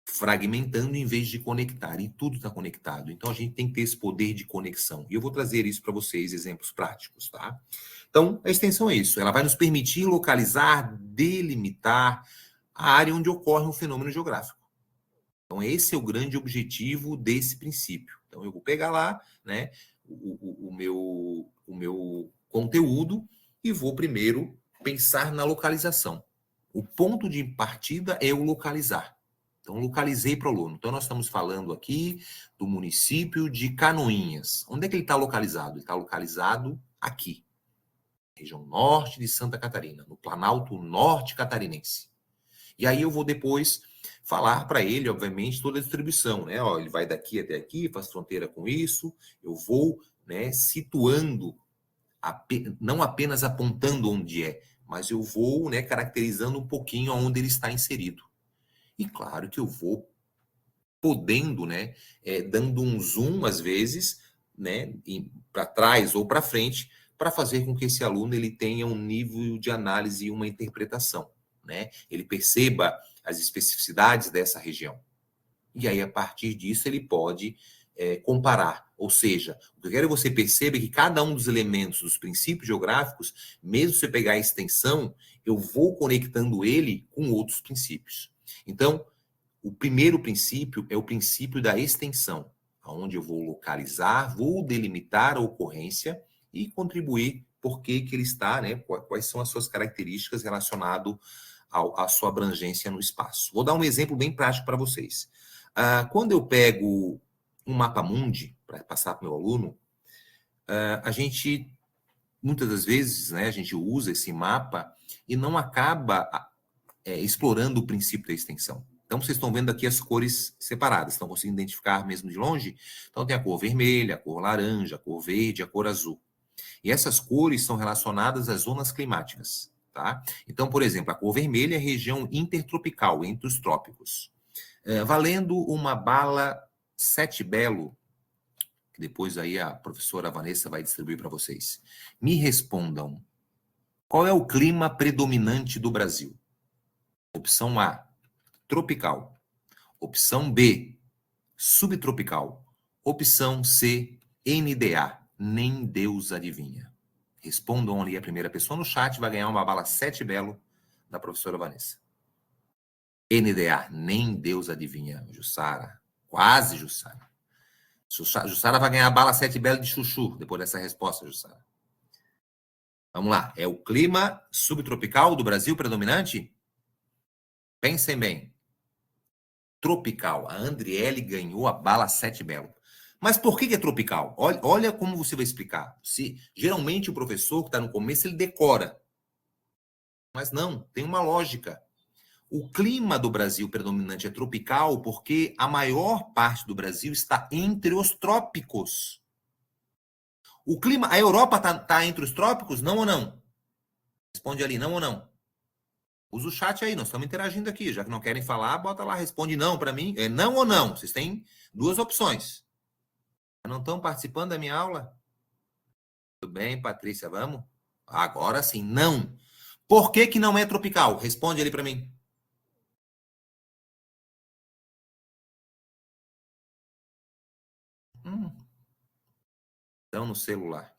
fragmentando em vez de conectar. E tudo está conectado. Então, a gente tem que ter esse poder de conexão. E eu vou trazer isso para vocês, exemplos práticos, tá? Então, a extensão é isso. Ela vai nos permitir localizar, delimitar a área onde ocorre um fenômeno geográfico. Então, esse é o grande objetivo desse princípio. Então, eu vou pegar lá, né, o meu conteúdo e vou primeiro pensar na localização. O ponto de partida é o localizar. Então, localizei para o aluno. Então, nós estamos falando aqui do município de Canoinhas. Onde é que ele está localizado? Ele está localizado aqui. região norte de Santa Catarina, no Planalto Norte Catarinense. E aí eu vou depois falar para ele, obviamente, toda a distribuição, né? Ó, ele vai daqui até aqui, faz fronteira com isso. Eu vou, né, situando, não apenas apontando onde é, mas eu vou, né, caracterizando um pouquinho onde ele está inserido. E claro que eu vou podendo, né, dando um zoom às vezes, né, para trás ou para frente, para fazer com que esse aluno ele tenha um nível de análise e uma interpretação, né? Ele perceba as especificidades dessa região. E aí, a partir disso, ele pode comparar. Ou seja, o que eu quero que você perceba é que cada um dos elementos dos princípios geográficos, mesmo se você pegar a extensão, eu vou conectando ele com outros princípios. Então, o primeiro princípio é o princípio da extensão, onde eu vou localizar, vou delimitar a ocorrência e contribuir por que ele está, né, quais são as suas características relacionadas à sua abrangência no espaço. Vou dar um exemplo bem prático para vocês. Quando eu pego um mapa mundi para passar para o meu aluno, a gente, muitas das vezes, né, a gente usa esse mapa e não acaba explorando o princípio da extensão. Então, vocês estão vendo aqui as cores separadas, estão conseguindo identificar mesmo de longe? Então, tem a cor vermelha, a cor laranja, a cor verde, a cor azul. E essas cores são relacionadas às zonas climáticas, tá? Então, por exemplo, a cor vermelha é a região intertropical, entre os trópicos. Valendo uma bala 7 Belo, que depois aí a professora Vanessa vai distribuir para vocês. Me respondam, qual é o clima predominante do Brasil? Opção A, tropical. Opção B, subtropical. Opção C, NDA. Nem Deus adivinha. Respondam ali a primeira pessoa no chat, vai ganhar uma bala 7 Belo da professora Vanessa. NDA, nem Deus adivinha, Jussara. Quase, Jussara. Jussara vai ganhar a bala 7 Belo de chuchu, depois dessa resposta, Jussara. Vamos lá. É o clima subtropical do Brasil predominante? Pensem bem. Tropical. A Andriele ganhou a bala 7 Belo. Mas por que é tropical? Olha como você vai explicar. Geralmente o professor que está no começo, ele decora. Mas não, tem uma lógica. O clima do Brasil predominante é tropical porque a maior parte do Brasil está entre os trópicos. O clima, a Europa está entre os trópicos, não ou não? Responde ali, não ou não? Usa o chat aí, nós estamos interagindo aqui. Já que não querem falar, bota lá, responde não para mim. É não ou não? Vocês têm duas opções. Não estão participando da minha aula? Tudo bem, Patrícia, vamos? Agora sim, não. Por que não é tropical? Responde ali para mim. Então, no celular.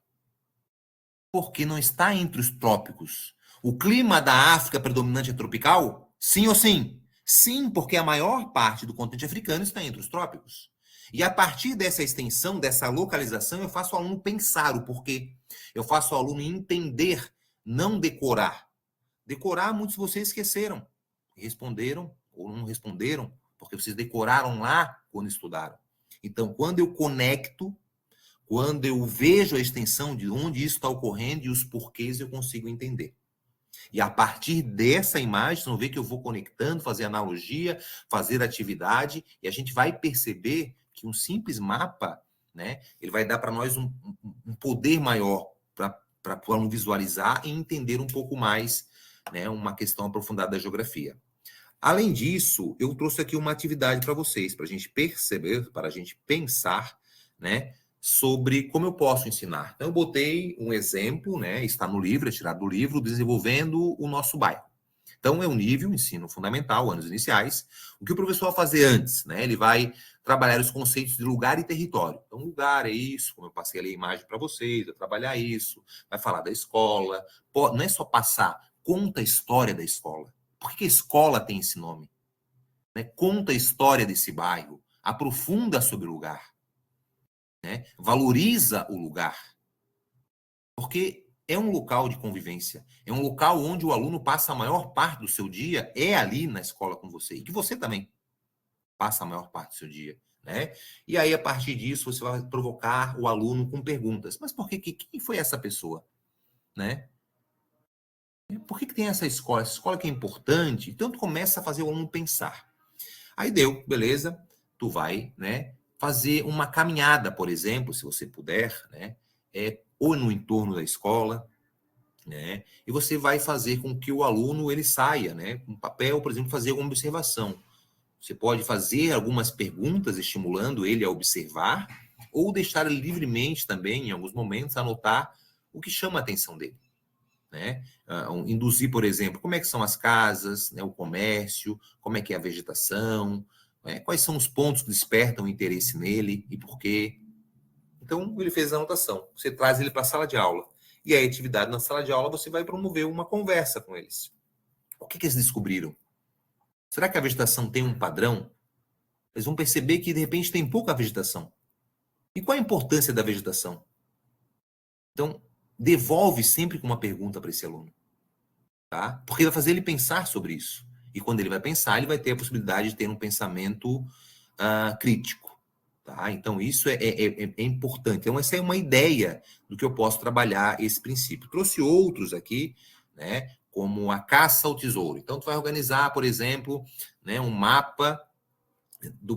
Porque não está entre os trópicos. O clima da África predominante é tropical? Sim ou sim? Sim, porque a maior parte do continente africano está entre os trópicos. E a partir dessa extensão, dessa localização, eu faço o aluno pensar o porquê. Eu faço o aluno entender, não decorar. Decorar, muitos de vocês esqueceram. Responderam ou não responderam, porque vocês decoraram lá quando estudaram. Então, quando eu conecto, quando eu vejo a extensão de onde isso está ocorrendo e os porquês, eu consigo entender. E a partir dessa imagem, vocês vão ver que eu vou conectando, fazer analogia, fazer atividade, e a gente vai perceber que um simples mapa, né, ele vai dar para nós um poder maior para o aluno visualizar e entender um pouco mais, né, uma questão aprofundada da geografia. Além disso, eu trouxe aqui uma atividade para vocês, para a gente perceber, para a gente pensar, né, sobre como eu posso ensinar. Então, eu botei um exemplo, né, está no livro, é tirado do livro, Desenvolvendo o Nosso Bairro. Então, é um nível, ensino fundamental, anos iniciais. O que o professor vai fazer antes? Né? Ele vai trabalhar os conceitos de lugar e território. Então, lugar é isso, como eu passei ali a imagem para vocês, vai trabalhar isso, vai falar da escola. Não é só passar, conta a história da escola. Por que a escola tem esse nome? Né? Conta a história desse bairro, aprofunda sobre o lugar. Né? Valoriza o lugar. Porque é um local de convivência, é um local onde o aluno passa a maior parte do seu dia, é ali na escola com você, e que você também passa a maior parte do seu dia. Né? E aí, a partir disso, você vai provocar o aluno com perguntas. Mas por que? Quem foi essa pessoa? Né? Por que tem essa escola? Essa escola que é importante. Então, tu começa a fazer o aluno pensar. Aí deu, beleza, tu vai, né, fazer uma caminhada, por exemplo, se você puder, né, ou no entorno da escola, né, e você vai fazer com que o aluno ele saia, né, com papel, por exemplo, fazer alguma observação. Você pode fazer algumas perguntas estimulando ele a observar, ou deixar ele livremente também, em alguns momentos, anotar o que chama a atenção dele. Né? Induzir, por exemplo, como é que são as casas, né, o comércio, como é que é a vegetação, né, quais são os pontos que despertam interesse nele e por quê. Então, ele fez a anotação. Você traz ele para a sala de aula. E a atividade na sala de aula, você vai promover uma conversa com eles. O que eles descobriram? Será que a vegetação tem um padrão? Eles vão perceber que, de repente, tem pouca vegetação. E qual a importância da vegetação? Então, devolve sempre com uma pergunta para esse aluno. Tá? Porque vai fazer ele pensar sobre isso. E quando ele vai pensar, ele vai ter a possibilidade de ter um pensamento crítico. Tá? Então, isso é importante. Então, essa é uma ideia do que eu posso trabalhar esse princípio. Trouxe outros aqui, né, como a caça ao tesouro. Então, tu vai organizar, por exemplo, né, um mapa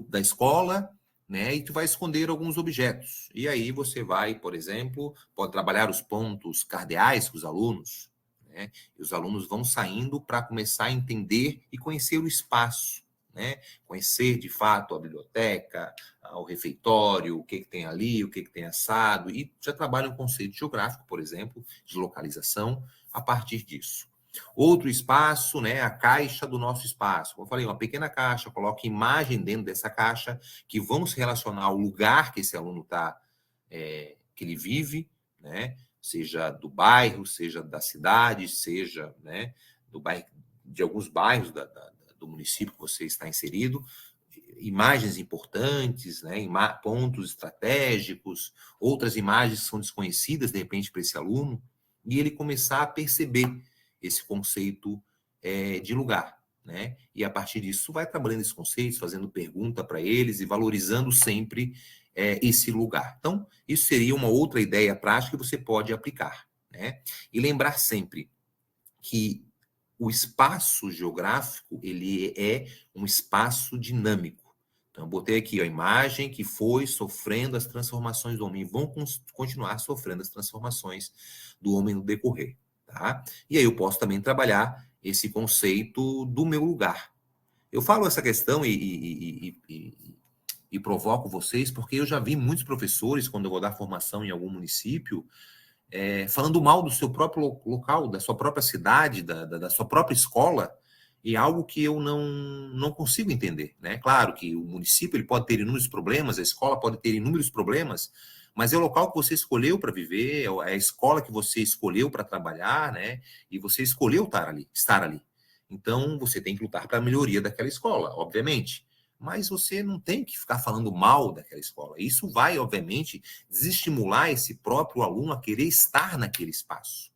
da escola, né, e tu vai esconder alguns objetos. E aí você vai, por exemplo, pode trabalhar os pontos cardeais com os alunos, né, e os alunos vão saindo para começar a entender e conhecer o espaço, né, conhecer de fato a biblioteca, o refeitório, o que tem ali, o que tem assado, e já trabalha um conceito geográfico, por exemplo, de localização, a partir disso. Outro espaço, né, a caixa do nosso espaço. Como eu falei, uma pequena caixa, coloque imagem dentro dessa caixa que vão se relacionar ao lugar que esse aluno está, que ele vive, né, seja do bairro, seja da cidade, seja, né, do bairro, de alguns bairros do município que você está inserido, imagens importantes, né, pontos estratégicos, outras imagens que são desconhecidas, de repente, para esse aluno, e ele começar a perceber esse conceito de lugar, né? E a partir disso vai trabalhando esses conceitos, fazendo pergunta para eles e valorizando sempre esse lugar. Então, isso seria uma outra ideia prática que você pode aplicar, né? E lembrar sempre que o espaço geográfico ele é um espaço dinâmico. Então, eu botei aqui a imagem que foi sofrendo as transformações do homem e vão continuar sofrendo as transformações do homem no decorrer. Tá? E aí eu posso também trabalhar esse conceito do meu lugar. Eu falo essa questão e provoco vocês porque eu já vi muitos professores, quando eu vou dar formação em algum município, falando mal do seu próprio local, da sua própria cidade, da sua própria escola, e algo que eu não consigo entender. Né? Claro que o município ele pode ter inúmeros problemas, a escola pode ter inúmeros problemas, mas é o local que você escolheu para viver, é a escola que você escolheu para trabalhar, né? E você escolheu estar ali. Então, você tem que lutar para a melhoria daquela escola, obviamente. Mas você não tem que ficar falando mal daquela escola. Isso vai, obviamente, desestimular esse próprio aluno a querer estar naquele espaço.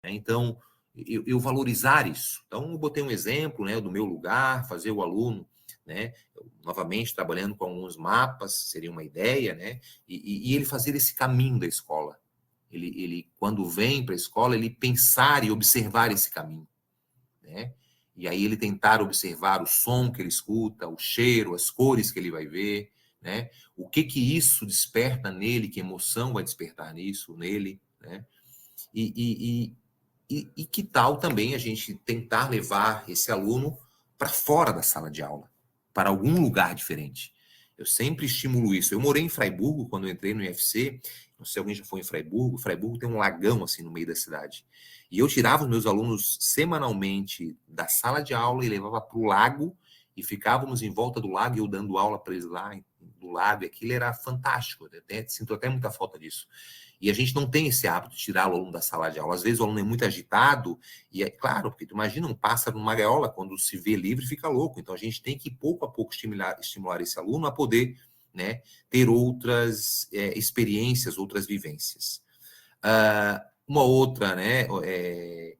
Então, eu valorizar isso. Então, eu botei um exemplo, né, do meu lugar, fazer o aluno, né, novamente trabalhando com alguns mapas, seria uma ideia, né, e ele fazer esse caminho da escola. Ele quando vem para a escola, ele pensar e observar esse caminho, né? E aí ele tentar observar o som que ele escuta, o cheiro, as cores que ele vai ver, né? O que isso desperta nele, que emoção vai despertar nisso nele, né? E que tal também a gente tentar levar esse aluno para fora da sala de aula, para algum lugar diferente? Eu sempre estimulo isso. Eu morei em Fraiburgo quando eu entrei no IFC. Não sei se alguém já foi em Fraiburgo. Fraiburgo tem um lagão assim no meio da cidade. E eu tirava os meus alunos semanalmente da sala de aula e levava para o lago e ficávamos em volta do lago e eu dando aula para eles lá do lago. E aquilo era fantástico. Sinto até muita falta disso. E a gente não tem esse hábito de tirar o aluno da sala de aula. Às vezes o aluno é muito agitado, e é claro, porque tu imagina um pássaro numa gaiola, quando se vê livre, fica louco. Então a gente tem que pouco a pouco estimular esse aluno a poder, né, ter outras experiências, outras vivências. Uma outra, né,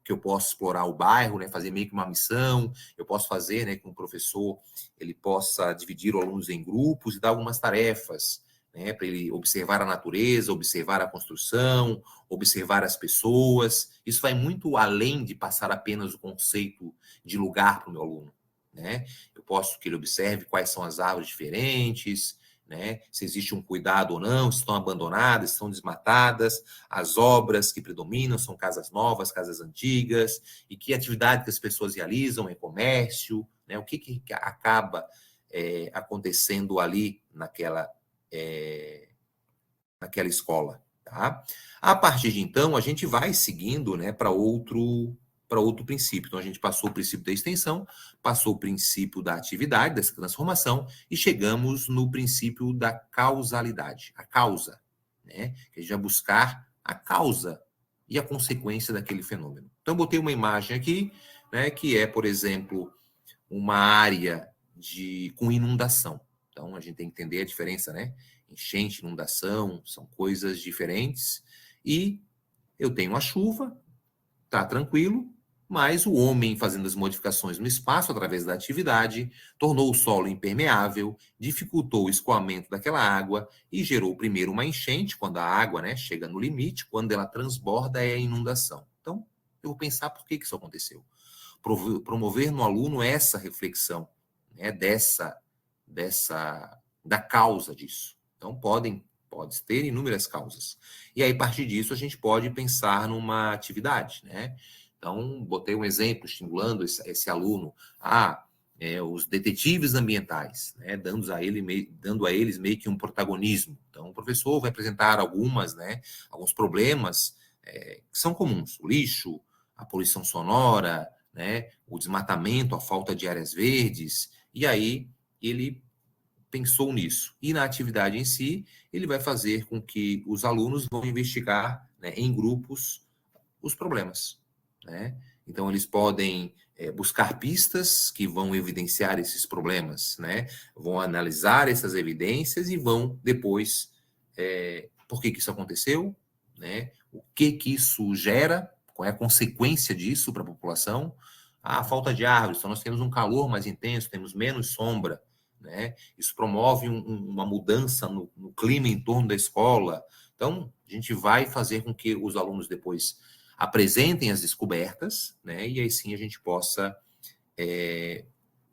que eu posso explorar o bairro, né, fazer meio que uma missão, eu posso fazer, né, que um professor ele possa dividir os alunos em grupos e dar algumas tarefas, né, para ele observar a natureza, observar a construção, observar as pessoas. Isso vai muito além de passar apenas o conceito de lugar para o meu aluno, né? Eu posso que ele observe quais são as árvores diferentes, né? Se existe um cuidado ou não, se estão abandonadas, se estão desmatadas, as obras que predominam são casas novas, casas antigas, e que atividade que as pessoas realizam, é comércio, né? O que acaba acontecendo ali naquela escola, tá? A partir de então, a gente vai seguindo, né, para outro princípio. Então, a gente passou o princípio da extensão, passou o princípio da atividade, dessa transformação, e chegamos no princípio da causalidade, a causa, né? Que a gente vai buscar a causa e a consequência daquele fenômeno. Então, eu botei uma imagem aqui, né, que é, por exemplo, uma área com inundação. Então, a gente tem que entender a diferença, né? Enchente, inundação, são coisas diferentes. E eu tenho a chuva, tá tranquilo, mas o homem, fazendo as modificações no espaço através da atividade, tornou o solo impermeável, dificultou o escoamento daquela água e gerou primeiro uma enchente, quando a água, né, chega no limite, quando ela transborda é a inundação. Então, eu vou pensar por que isso aconteceu. Promover no aluno essa reflexão, né, da causa disso. Então, pode ter inúmeras causas. E aí, a partir disso, a gente pode pensar numa atividade, né? Então, botei um exemplo, estimulando esse aluno os detetives ambientais, né? Dando a eles meio que um protagonismo. Então, o professor vai apresentar alguns problemas que são comuns. O lixo, a poluição sonora, né? O desmatamento, a falta de áreas verdes. E aí, ele pensou nisso. E na atividade em si, ele vai fazer com que os alunos vão investigar, né, em grupos os problemas, né? Então, eles podem buscar pistas que vão evidenciar esses problemas, né? Vão analisar essas evidências e vão depois por que isso aconteceu, né? O que isso gera, qual é a consequência disso para a população. A falta de árvores, então nós temos um calor mais intenso, temos menos sombra, né? Isso promove uma mudança no clima em torno da escola. Então, a gente vai fazer com que os alunos depois apresentem as descobertas, né? E aí sim a gente possa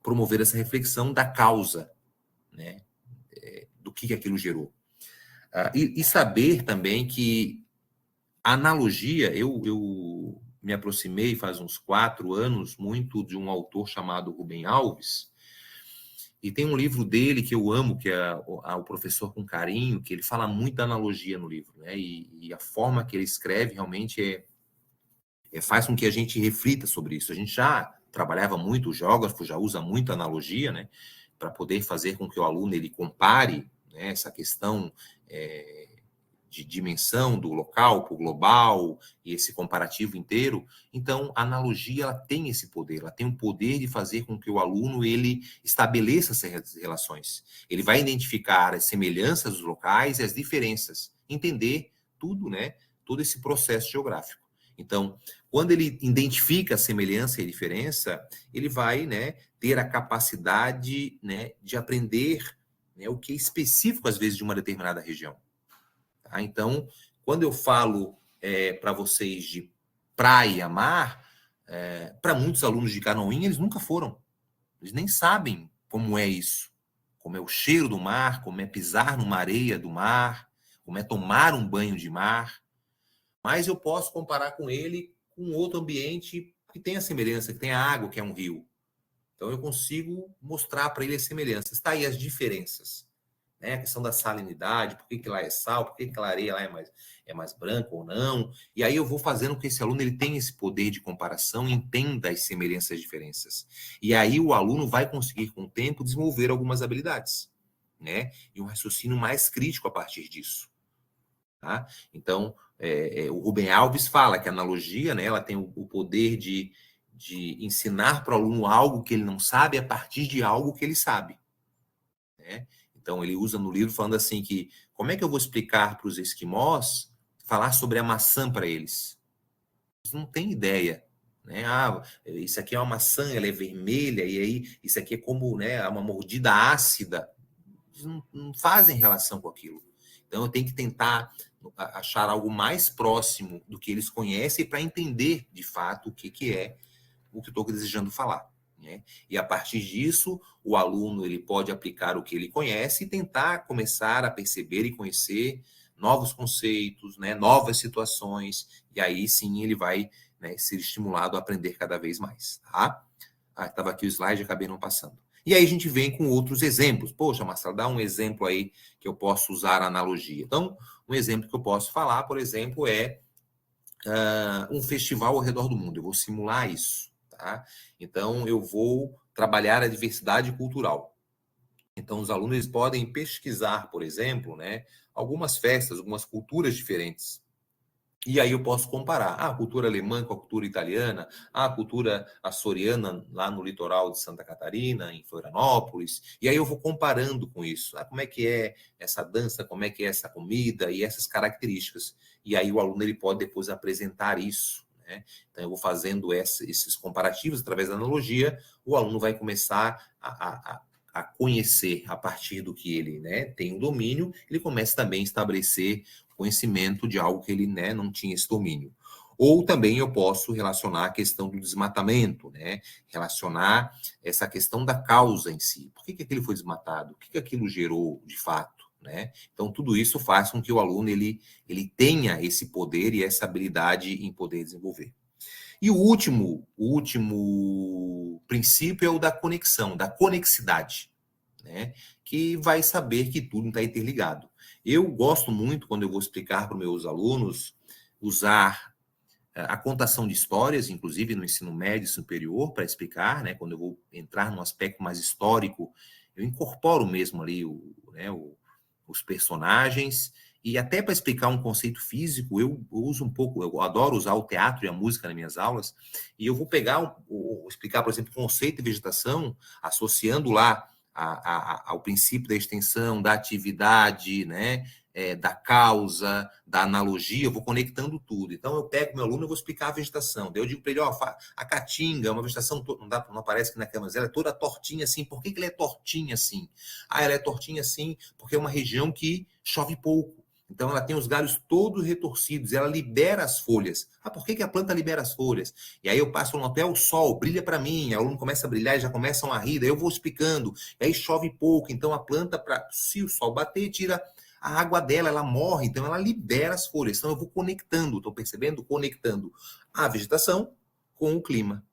promover essa reflexão da causa, né? Do que aquilo gerou. E saber também que a analogia, eu me aproximei faz uns 4 anos muito de um autor chamado Rubem Alves, e tem um livro dele que eu amo, que é O Professor com Carinho, que ele fala muito da analogia no livro, né? E a forma que ele escreve realmente faz com que a gente reflita sobre isso. A gente já trabalhava muito, o geógrafo já usa muito analogia, né? Para poder fazer com que o aluno ele compare, né, essa questão de dimensão do local para o global e esse comparativo inteiro. Então, a analogia ela tem esse poder, ela tem o poder de fazer com que o aluno ele estabeleça essas relações. Ele vai identificar as semelhanças dos locais e as diferenças, entender tudo, né? Todo esse processo geográfico. Então, quando ele identifica a semelhança e a diferença, ele vai, né, ter a capacidade, né, de aprender, né, o que é específico, às vezes, de uma determinada região. Tá? Então, quando eu falo para vocês de praia, mar, para muitos alunos de Canoinha, eles nunca foram. Eles nem sabem como é isso. Como é o cheiro do mar, como é pisar numa areia do mar, como é tomar um banho de mar. Mas eu posso comparar com ele com outro ambiente que tem a semelhança, que tem a água, que é um rio. Então, eu consigo mostrar para ele as semelhanças. Está aí as diferenças. Né? A questão da salinidade, por que lá é sal, por que aquela areia lá é mais branca ou não. E aí eu vou fazendo com que esse aluno ele tenha esse poder de comparação, entenda as semelhanças e as diferenças. E aí o aluno vai conseguir, com o tempo, desenvolver algumas habilidades, né? E um raciocínio mais crítico a partir disso. Tá? Então, o Rubem Alves fala que a analogia, né, ela tem o poder de ensinar para o aluno algo que ele não sabe a partir de algo que ele sabe. Né? Então, ele usa no livro falando assim que como é que eu vou explicar para os esquimós falar sobre a maçã para eles? Eles não têm ideia. Né? Isso aqui é uma maçã, ela é vermelha, e aí isso aqui é como, né, uma mordida ácida. Eles não fazem relação com aquilo. Então, eu tenho que tentar achar algo mais próximo do que eles conhecem para entender, de fato, o que é o que eu estou desejando falar, né? E a partir disso, o aluno ele pode aplicar o que ele conhece e tentar começar a perceber e conhecer novos conceitos, né, novas situações, e aí sim ele vai, né, ser estimulado a aprender cada vez mais. Tá? Estava aqui o slide, acabei não passando. E aí a gente vem com outros exemplos. Poxa, Marcelo, dá um exemplo aí que eu posso usar a analogia. Então, um exemplo que eu posso falar, por exemplo, é um festival ao redor do mundo. Eu vou simular isso. Tá? Então, eu vou trabalhar a diversidade cultural. Então, os alunos podem pesquisar, por exemplo, né, algumas festas, algumas culturas diferentes. E aí eu posso comparar a cultura alemã com a cultura italiana, a cultura açoriana lá no litoral de Santa Catarina, em Florianópolis. E aí eu vou comparando com isso. Como é que é essa dança, como é que é essa comida e essas características. E aí o aluno ele pode depois apresentar isso. Né? Então eu vou fazendo esses comparativos através da analogia, o aluno vai começar a conhecer a partir do que ele, né, tem o domínio, ele começa também a estabelecer conhecimento de algo que ele, né, não tinha esse domínio. Ou também eu posso relacionar a questão do desmatamento, né, relacionar essa questão da causa em si. Por que aquilo foi desmatado? O que aquilo gerou de fato? Né? Então, tudo isso faz com que o aluno ele tenha esse poder e essa habilidade em poder desenvolver. E o último princípio é o da conexão, da conexidade, né? Que vai saber que tudo está interligado. Eu gosto muito, quando eu vou explicar para os meus alunos, usar a contação de histórias, inclusive no ensino médio e superior, para explicar, né? Quando eu vou entrar num aspecto mais histórico, eu incorporo mesmo ali os personagens. E até para explicar um conceito físico, eu uso um pouco, eu adoro usar o teatro e a música nas minhas aulas, e eu vou pegar, explicar, por exemplo, o conceito de vegetação, associando lá ao princípio da extensão, da atividade, né, da causa, da analogia, eu vou conectando tudo. Então, eu pego meu aluno e vou explicar a vegetação. Daí eu digo para ele, a caatinga é uma vegetação, não aparece aqui na câmera, mas ela é toda tortinha assim. Por que ela é tortinha assim? Ela é tortinha assim porque é uma região que chove pouco. Então, ela tem os galhos todos retorcidos, ela libera as folhas. Por que a planta libera as folhas? E aí eu passo no hotel, o sol brilha para mim, o aluno começa a brilhar e já começam a rir, daí eu vou explicando, e aí chove pouco, então a planta, se o sol bater, tira a água dela, ela morre, então ela libera as folhas. Então eu vou conectando, estão percebendo? Conectando a vegetação com o clima.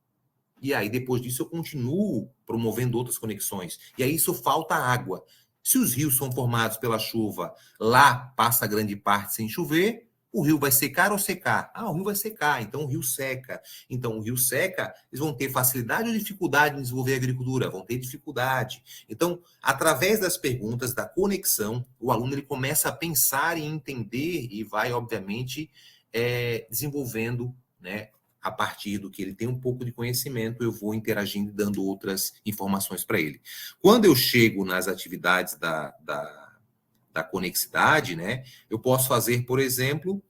E aí, depois disso, eu continuo promovendo outras conexões. E aí, isso falta água. Se os rios são formados pela chuva, lá passa grande parte sem chover, o rio vai secar ou secar? O rio vai secar, então o rio seca. Então, o rio seca, eles vão ter facilidade ou dificuldade em desenvolver a agricultura? Vão ter dificuldade. Então, através das perguntas, da conexão, o aluno ele começa a pensar e entender e vai, obviamente, desenvolvendo, né, a partir do que ele tem um pouco de conhecimento, eu vou interagindo e dando outras informações para ele. Quando eu chego nas atividades da conexidade, né, eu posso fazer, por exemplo,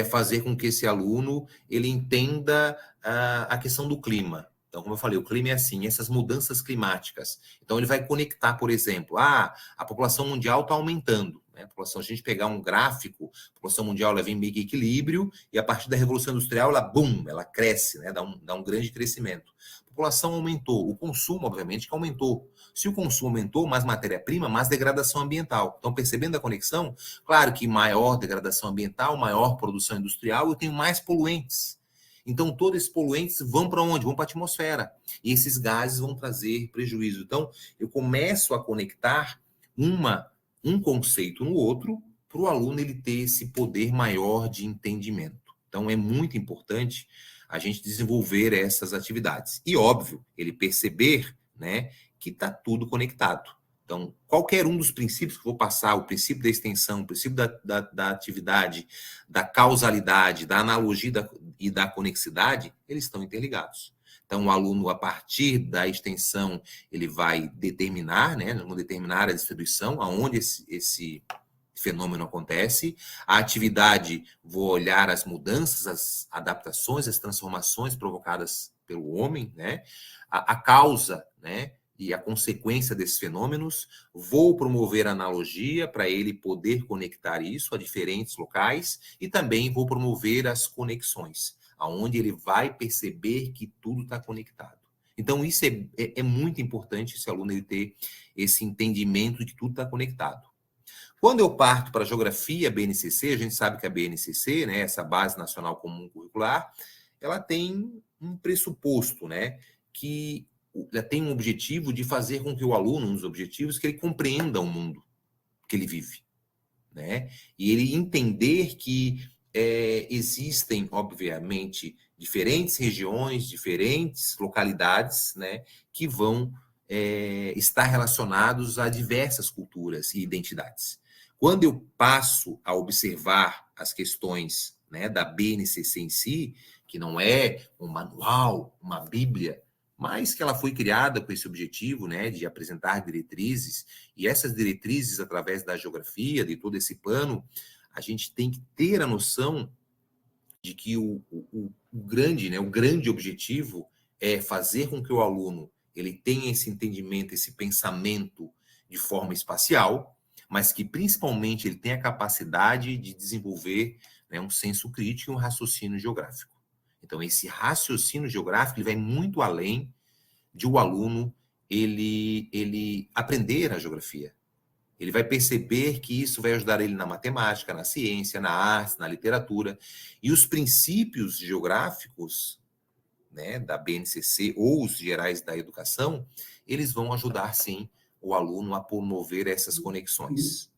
fazer com que esse aluno ele entenda a questão do clima. Então, como eu falei, o clima é assim, essas mudanças climáticas. Então, ele vai conectar, por exemplo, a população mundial está aumentando. Né? A gente pegar um gráfico, a população mundial ela vem meio que equilíbrio, e a partir da Revolução Industrial, ela cresce, né? dá um grande crescimento. A população aumentou, o consumo, obviamente, que aumentou. Se o consumo aumentou, mais matéria-prima, mais degradação ambiental. Então, percebendo a conexão, claro que maior degradação ambiental, maior produção industrial, eu tenho mais poluentes. Então, todos esses poluentes vão para onde? Vão para a atmosfera. E esses gases vão trazer prejuízo. Então, eu começo a conectar um conceito no outro para o aluno ele ter esse poder maior de entendimento. Então, é muito importante a gente desenvolver essas atividades. E, óbvio, ele perceber, né, que está tudo conectado. Então, qualquer um dos princípios que eu vou passar, o princípio da extensão, o princípio da atividade, da causalidade, da analogia e da conexidade, eles estão interligados. Então, o aluno, a partir da extensão, ele vai determinar, né, vamos determinar a distribuição, aonde esse fenômeno acontece. A atividade, vou olhar as mudanças, as adaptações, as transformações provocadas pelo homem, né? A causa, né? e a consequência desses fenômenos, vou promover analogia para ele poder conectar isso a diferentes locais e também vou promover as conexões, aonde ele vai perceber que tudo está conectado. Então, isso é muito importante, esse aluno ele ter esse entendimento de que tudo está conectado. Quando eu parto para a geografia BNCC, a gente sabe que a BNCC, né, essa Base Nacional Comum Curricular, ela tem um pressuposto, né, que ela tem um objetivo de fazer com que o aluno, um dos objetivos, que ele compreenda o mundo que ele vive, né, e ele entender que existem, obviamente, diferentes regiões, diferentes localidades, né, que vão estar relacionados a diversas culturas e identidades. Quando eu passo a observar as questões, né, da BNCC em si, que não é um manual, uma bíblia, mas que ela foi criada com esse objetivo, né, de apresentar diretrizes, e essas diretrizes, através da geografia, de todo esse plano, a gente tem que ter a noção de que o grande, né, o grande objetivo é fazer com que o aluno ele tenha esse entendimento, esse pensamento de forma espacial, mas que principalmente ele tenha a capacidade de desenvolver, né, um senso crítico e um raciocínio geográfico. Então, esse raciocínio geográfico ele vai muito além de o aluno ele aprender a geografia. Ele vai perceber que isso vai ajudar ele na matemática, na ciência, na arte, na literatura. E os princípios geográficos, né, da BNCC ou os gerais da educação, eles vão ajudar, sim, o aluno a promover essas conexões.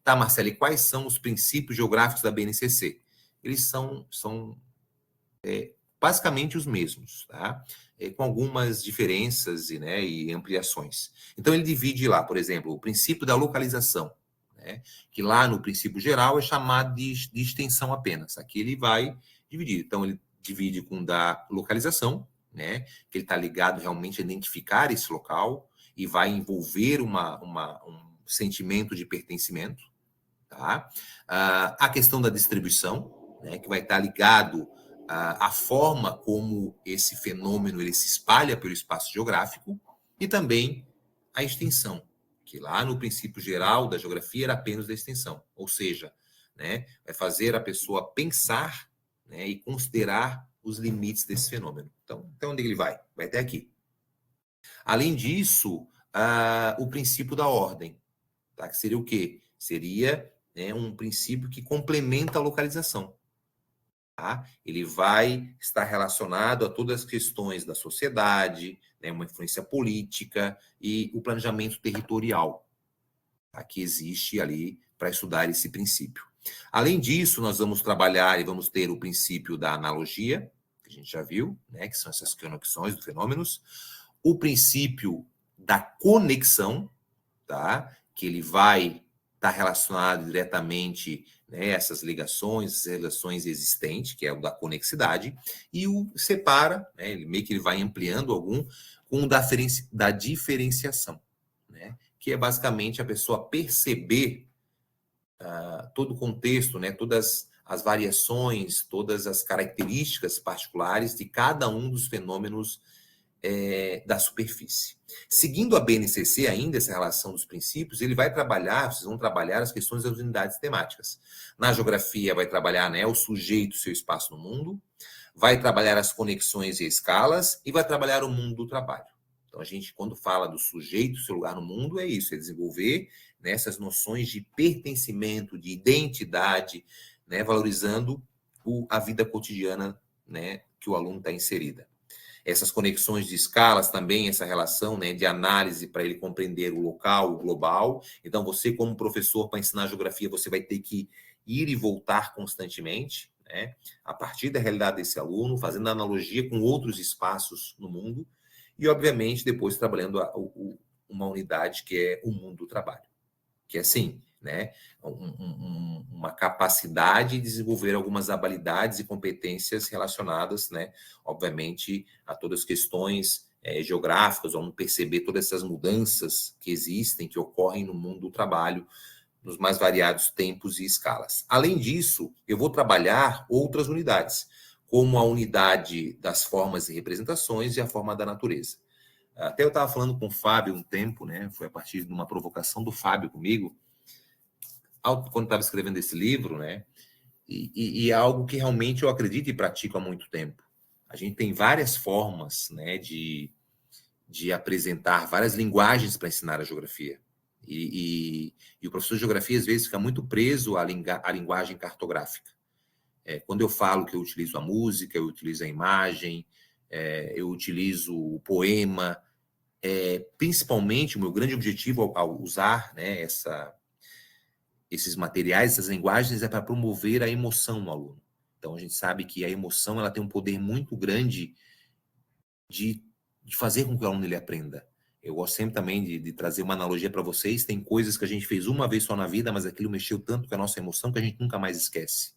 Tá, Marcelo, e quais são os princípios geográficos da BNCC? Eles são basicamente os mesmos, tá? Com algumas diferenças e ampliações. Então, ele divide lá, por exemplo, o princípio da localização, né? Que lá no princípio geral é chamado de extensão apenas. Aqui ele vai dividir. Então, ele divide com da localização, né? Que ele está ligado realmente a identificar esse local e vai envolver um sentimento de pertencimento, tá? A questão da distribuição, né? Que vai estar ligado a forma como esse fenômeno ele se espalha pelo espaço geográfico e também a extensão, que lá no princípio geral da geografia era apenas da extensão, ou seja, né, vai fazer a pessoa pensar, né, e considerar os limites desse fenômeno. Então, até onde ele vai? Vai até aqui. Além disso, o princípio da ordem, tá? Que seria o quê? Seria, né, um princípio que complementa a localização. Tá? Ele vai estar relacionado a todas as questões da sociedade, né, uma influência política e o planejamento territorial, tá, que existe ali para estudar esse princípio. Além disso, nós vamos trabalhar e vamos ter o princípio da analogia, que a gente já viu, né, que são essas conexões dos fenômenos, o princípio da conexão, tá, que ele vai estar relacionado diretamente, né, essas ligações, relações existentes, que é o da conexidade, e o separa, né, ele meio que ele vai ampliando algum, com o da diferenciação, né, que é basicamente a pessoa perceber todo o contexto, né, todas as variações, todas as características particulares de cada um dos fenômenos da superfície. Seguindo a BNCC ainda, essa relação dos princípios, ele vai trabalhar, vocês vão trabalhar as questões das unidades temáticas. Na geografia vai trabalhar, né, o sujeito, seu espaço no mundo, vai trabalhar as conexões e escalas e vai trabalhar o mundo do trabalho. Então, a gente, quando fala do sujeito, seu lugar no mundo, é isso, é desenvolver, né, essas noções de pertencimento, de identidade, né, valorizando a vida cotidiana, né, que o aluno está inserida. Essas conexões de escalas também, essa relação, né, de análise para ele compreender o local, o global. Então, você, como professor, para ensinar geografia, você vai ter que ir e voltar constantemente, né, a partir da realidade desse aluno, fazendo analogia com outros espaços no mundo e, obviamente, depois trabalhando uma unidade que é o mundo do trabalho, que é assim, né, uma capacidade de desenvolver algumas habilidades e competências relacionadas, né, obviamente, a todas as questões geográficas, vamos perceber todas essas mudanças que existem, que ocorrem no mundo do trabalho, nos mais variados tempos e escalas. Além disso, eu vou trabalhar outras unidades, como a unidade das formas e representações e a forma da natureza. Até eu estava falando com o Fábio um tempo, né? Foi a partir de uma provocação do Fábio comigo, quando estava escrevendo esse livro, né? E é algo que realmente eu acredito e pratico há muito tempo. A gente tem várias formas, né, de apresentar várias linguagens para ensinar a geografia. E o professor de geografia, às vezes, fica muito preso à linguagem cartográfica. Quando eu falo que eu utilizo a música, eu utilizo a imagem, eu utilizo o poema, principalmente o meu grande objetivo ao usar, né, esses materiais, essas linguagens, é para promover a emoção no aluno. Então, a gente sabe que a emoção ela tem um poder muito grande de fazer com que o aluno ele aprenda. Eu gosto sempre também de trazer uma analogia para vocês. Tem coisas que a gente fez uma vez só na vida, mas aquilo mexeu tanto com a nossa emoção que a gente nunca mais esquece.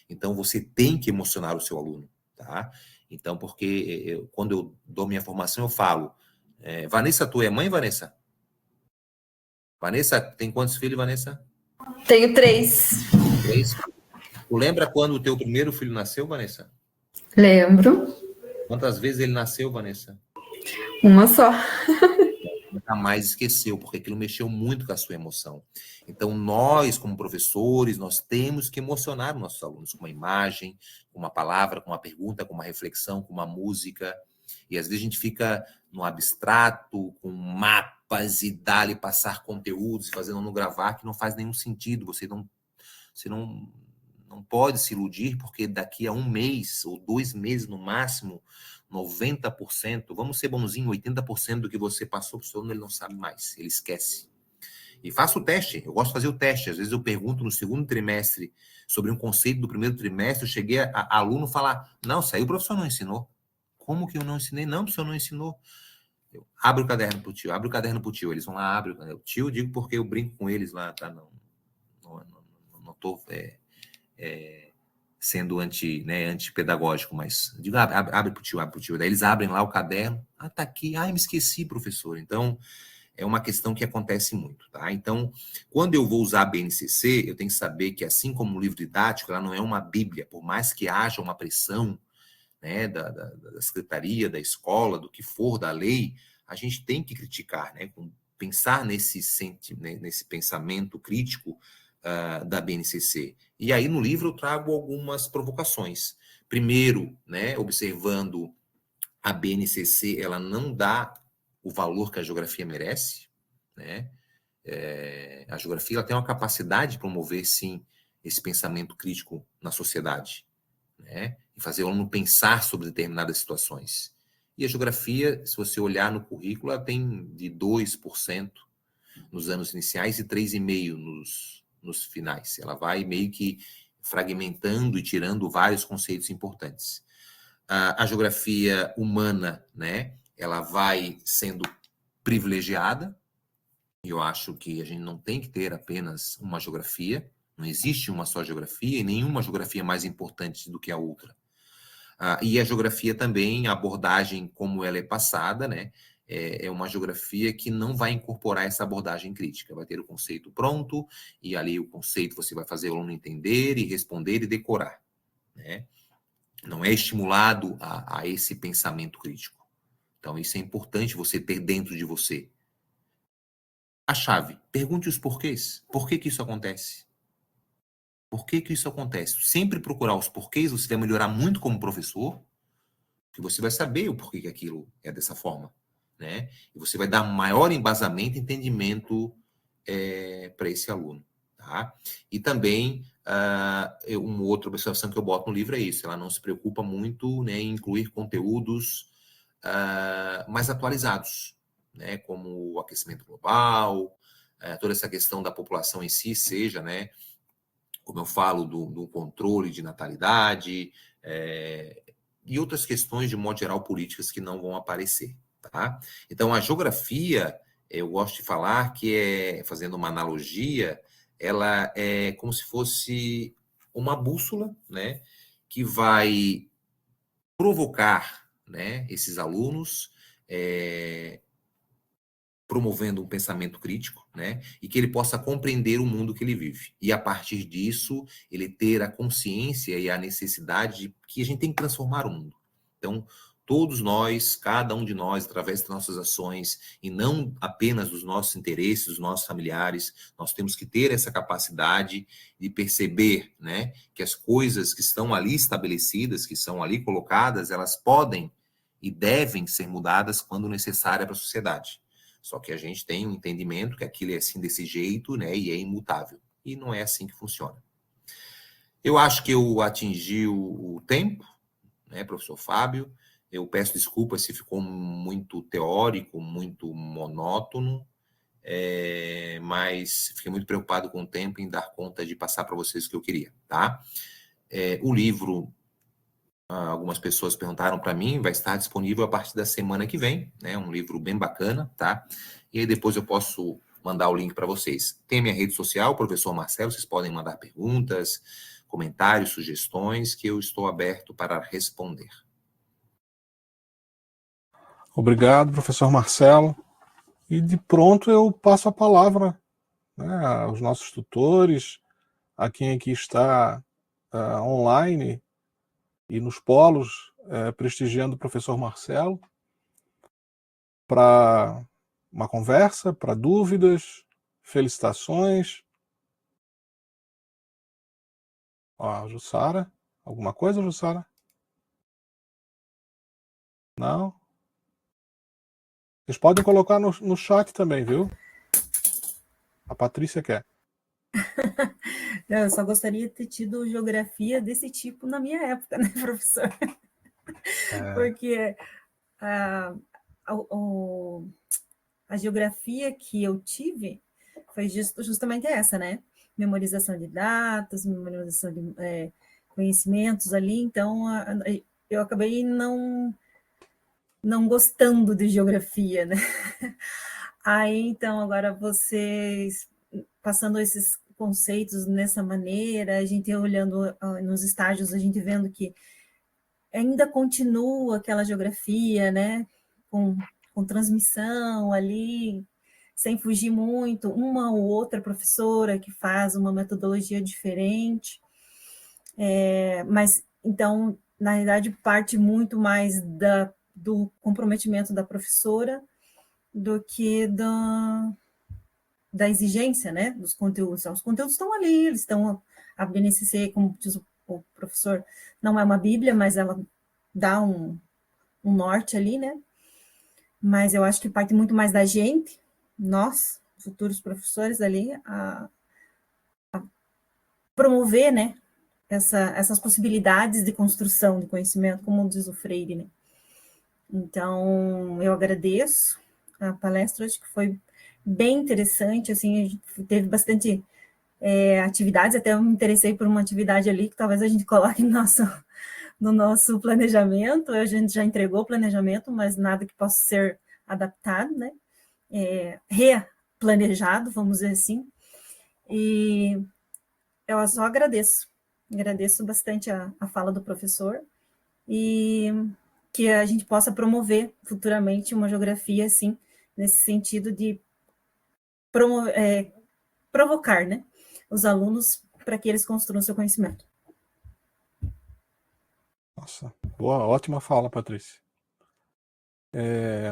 Então, você tem que emocionar o seu aluno, tá? Então, porque quando eu dou minha formação, eu falo, Vanessa, tu é mãe, Vanessa? Vanessa, tem quantos filhos, Vanessa? Tenho 3. 3. Tu lembra quando o teu primeiro filho nasceu, Vanessa? Lembro. Quantas vezes ele nasceu, Vanessa? Uma só. Nunca mais esqueceu, porque aquilo mexeu muito com a sua emoção. Então, nós, como professores, nós temos que emocionar os nossos alunos com uma imagem, com uma palavra, com uma pergunta, com uma reflexão, com uma música. E às vezes a gente fica no abstrato, com mapas e dá-lhe passar conteúdos, fazendo no gravar, que não faz nenhum sentido. Você não pode se iludir, porque daqui a 1 mês ou 2 meses no máximo, 90%, vamos ser bonzinho, 80% do que você passou para o seu aluno, ele não sabe mais, ele esquece. E faça o teste, eu gosto de fazer o teste. Às vezes eu pergunto no segundo trimestre sobre um conceito do primeiro trimestre, eu cheguei a aluno falar, não, isso aí o professor não ensinou. Como que eu não ensinei? Não, o professor não ensinou. Abre o caderno pro tio, abre o caderno pro tio. Eles vão lá, abre o caderno. Tio, eu digo porque eu brinco com eles lá, tá? Não tô sendo antipedagógico, mas digo, abre pro tio. Daí eles abrem lá o caderno. Ah, tá aqui. Ah, me esqueci, professor. Então, é uma questão que acontece muito, tá? Então, quando eu vou usar a BNCC, eu tenho que saber que, assim como o livro didático, ela não é uma bíblia, por mais que haja uma pressão, né, da secretaria, da escola, do que for, da lei, a gente tem que criticar, né, pensar nesse pensamento crítico da BNCC. E aí, no livro, eu trago algumas provocações. Primeiro, né, observando a BNCC, ela não dá o valor que a geografia merece, né? A geografia ela tem uma capacidade de promover, sim, esse pensamento crítico na sociedade, né? E fazer o aluno pensar sobre determinadas situações. E a geografia, se você olhar no currículo, ela tem de 2% nos anos iniciais e 3,5% nos finais. Ela vai meio que fragmentando e tirando vários conceitos importantes. A geografia humana, né, ela vai sendo privilegiada. Eu acho que a gente não tem que ter apenas uma geografia. Não existe uma só geografia e nenhuma geografia é mais importante do que a outra. E a geografia também, a abordagem como ela é passada, né, é uma geografia que não vai incorporar essa abordagem crítica. Vai ter o conceito pronto e ali o conceito você vai fazer o aluno entender e responder e decorar, né? Não é estimulado a esse pensamento crítico. Então, isso é importante você ter dentro de você. A chave, pergunte os porquês. Por que isso acontece? Por que isso acontece? Sempre procurar os porquês, você vai melhorar muito como professor, porque você vai saber o porquê que aquilo é dessa forma, né? E você vai dar maior embasamento e entendimento para esse aluno, tá? E também, uma outra observação que eu boto no livro é isso, ela não se preocupa muito, né, em incluir conteúdos mais atualizados, né, como o aquecimento global, toda essa questão da população em si, seja, né, como eu falo, do controle de natalidade, e outras questões, de modo geral, políticas que não vão aparecer, tá? Então, a geografia, eu gosto de falar que fazendo uma analogia, ela é como se fosse uma bússola, né, que vai provocar, né, esses alunos, promovendo um pensamento crítico, né, e que ele possa compreender o mundo que ele vive. E, a partir disso, ele ter a consciência e a necessidade de que a gente tem que transformar o mundo. Então, Todos nós, cada um de nós, através das nossas ações, e não apenas dos nossos interesses, dos nossos familiares, nós temos que ter essa capacidade de perceber, né, que as coisas que estão ali estabelecidas, que são ali colocadas, elas podem e devem ser mudadas quando necessária para a sociedade. Só que a gente tem um entendimento que aquilo é assim desse jeito, né, e é imutável. E não é assim que funciona. Eu acho que eu atingi o tempo, né, professor Fábio. Eu peço desculpas se ficou muito teórico, muito monótono, mas fiquei muito preocupado com o tempo em dar conta de passar para vocês o que eu queria, tá? O livro, algumas pessoas perguntaram para mim, vai estar disponível a partir da semana que vem, né? Um livro bem bacana, tá? E aí depois eu posso mandar o link para vocês. Tem a minha rede social, professor Marcelo, vocês podem mandar perguntas, comentários, sugestões, que eu estou aberto para responder. Obrigado, professor Marcelo. E de pronto eu passo a palavra, né, aos nossos tutores, a quem aqui está online e nos polos, prestigiando o professor Marcelo, para uma conversa, para dúvidas, felicitações. Ó, Jussara, alguma coisa, Jussara? Não? Vocês podem colocar no chat também, viu? A Patrícia quer. Não, eu só gostaria de ter tido geografia desse tipo na minha época, né, professor? Porque a geografia que eu tive foi justamente essa, né? Memorização de datas, memorização de conhecimentos ali, então eu acabei não gostando de geografia, né? Aí, então, agora vocês passando esses conceitos nessa maneira, a gente olhando nos estágios, a gente vendo que ainda continua aquela geografia, né, com transmissão ali, sem fugir muito, uma ou outra professora que faz uma metodologia diferente, mas, então, na realidade, parte muito mais do comprometimento da professora do que da exigência, né, dos conteúdos. Os conteúdos estão ali, eles estão, a BNCC, como diz o professor, não é uma bíblia, mas ela dá um norte ali, né, mas eu acho que parte muito mais da gente, nós, futuros professores ali, a promover, né, essas possibilidades de construção de conhecimento, como diz o Freire, né. Então, eu agradeço a palestra, acho que foi bem interessante, assim, a gente teve bastante atividades, até eu me interessei por uma atividade ali que talvez a gente coloque no nosso planejamento, a gente já entregou o planejamento, mas nada que possa ser adaptado, né, replanejado, vamos dizer assim, e eu só agradeço bastante a fala do professor, e que a gente possa promover futuramente uma geografia, assim, nesse sentido de provocar, né, os alunos para que eles construam seu conhecimento. Nossa, boa, ótima fala, Patrícia.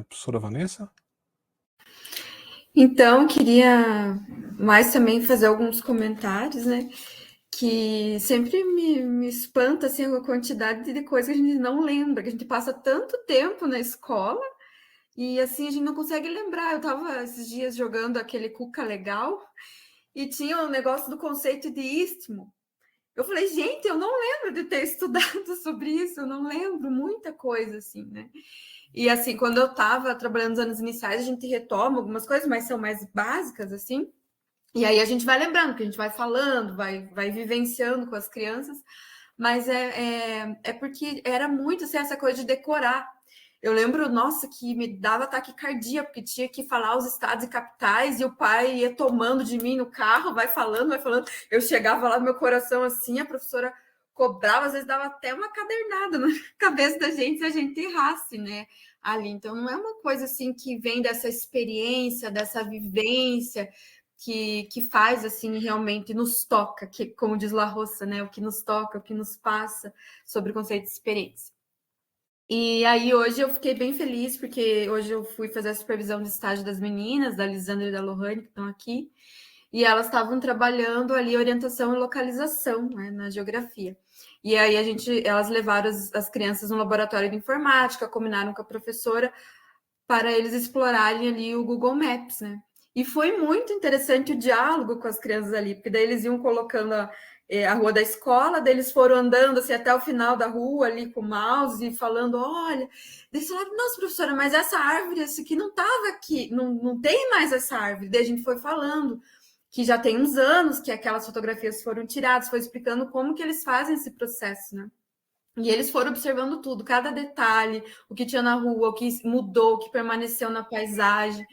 Professora Vanessa? Então, queria mais também fazer alguns comentários, né? Que sempre me espanta assim, a quantidade de coisas que a gente não lembra, que a gente passa tanto tempo na escola e assim a gente não consegue lembrar. Eu estava esses dias jogando aquele Cuca Legal e tinha um negócio do conceito de istmo. Eu falei, gente, eu não lembro de ter estudado sobre isso, eu não lembro muita coisa assim, né? E assim, quando eu estava trabalhando nos anos iniciais, a gente retoma algumas coisas, mas são mais básicas, assim. E aí a gente vai lembrando, que a gente vai falando, vai vivenciando com as crianças, mas é porque era muito assim, essa coisa de decorar. Eu lembro, nossa, que me dava taquicardia, porque tinha que falar os estados e capitais, e o pai ia tomando de mim no carro, vai falando. Eu chegava lá no meu coração assim, a professora cobrava, às vezes dava até uma cadernada na cabeça da gente se a gente errasse, né? Ali. Então, não é uma coisa assim que vem dessa experiência, dessa vivência, que faz assim, realmente nos toca, que, como diz La Roça, né? O que nos toca, o que nos passa sobre o conceito de experiência. E aí hoje eu fiquei bem feliz, porque hoje eu fui fazer a supervisão de estágio das meninas, da Lisandra e da Lohane, que estão aqui, e elas estavam trabalhando ali orientação e localização, né, na geografia. E aí elas levaram as crianças no laboratório de informática, combinaram com a professora para eles explorarem ali o Google Maps, né? E foi muito interessante o diálogo com as crianças ali, porque daí eles iam colocando a rua da escola, daí eles foram andando assim, até o final da rua ali com o mouse e falando, olha, daí eles falaram, nossa, professora, mas essa árvore, essa aqui não estava aqui, não tem mais essa árvore. Daí a gente foi falando que já tem uns anos que aquelas fotografias foram tiradas, foi explicando como que eles fazem esse processo, né? E eles foram observando tudo, cada detalhe, o que tinha na rua, o que mudou, o que permaneceu na paisagem.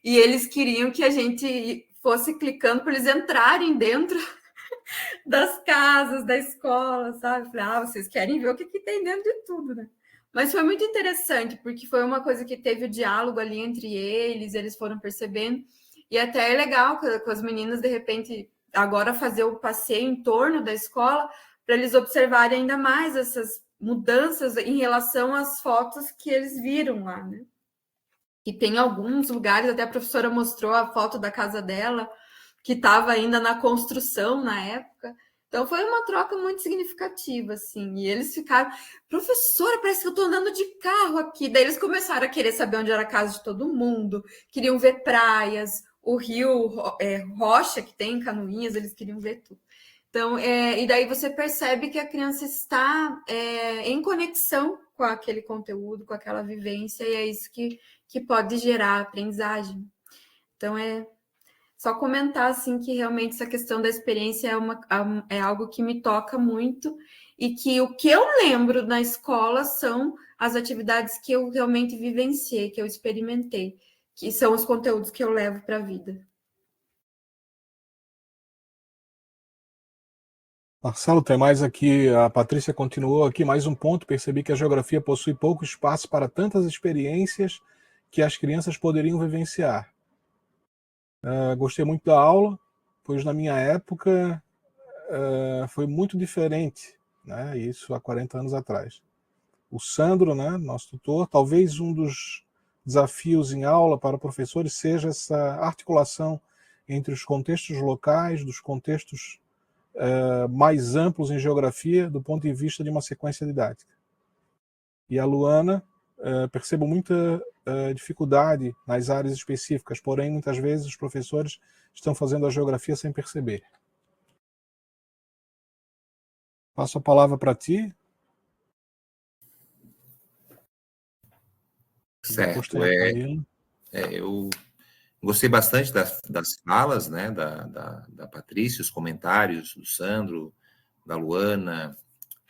E eles queriam que a gente fosse clicando para eles entrarem dentro das casas, da escola, sabe? Falei, vocês querem ver o que tem dentro de tudo, né? Mas foi muito interessante, porque foi uma coisa que teve o diálogo ali entre eles foram percebendo. E até é legal com as meninas, de repente, agora fazer o passeio em torno da escola, para eles observarem ainda mais essas mudanças em relação às fotos que eles viram lá, né? E tem alguns lugares, até a professora mostrou a foto da casa dela, que estava ainda na construção na época. Então foi uma troca muito significativa, assim. E eles ficaram, professora, parece que eu estou andando de carro aqui. Daí eles começaram a querer saber onde era a casa de todo mundo, queriam ver praias, o rio Rocha, que tem em Canoinhas, eles queriam ver tudo. Então, e daí você percebe que a criança está em conexão com aquele conteúdo, com aquela vivência, e é isso que pode gerar aprendizagem. Então, só comentar assim que realmente essa questão da experiência é algo que me toca muito, e que o que eu lembro na escola são as atividades que eu realmente vivenciei, que eu experimentei, que são os conteúdos que eu levo para a vida. Marcelo, tem mais aqui, a Patrícia continuou aqui, mais um ponto, percebi que a geografia possui pouco espaço para tantas experiências que as crianças poderiam vivenciar. Gostei muito da aula, pois na minha época foi muito diferente, né? Isso há 40 anos atrás. O Sandro, né, nosso tutor, talvez um dos desafios em aula para professores seja essa articulação entre os contextos locais, dos contextos mais amplos em geografia, do ponto de vista de uma sequência didática. E a Luana, percebo muita dificuldade nas áreas específicas, porém, muitas vezes os professores estão fazendo a geografia sem perceber. Passo a palavra para ti. Certo. Eu gostei bastante das falas, né, da Patrícia, os comentários do Sandro, da Luana,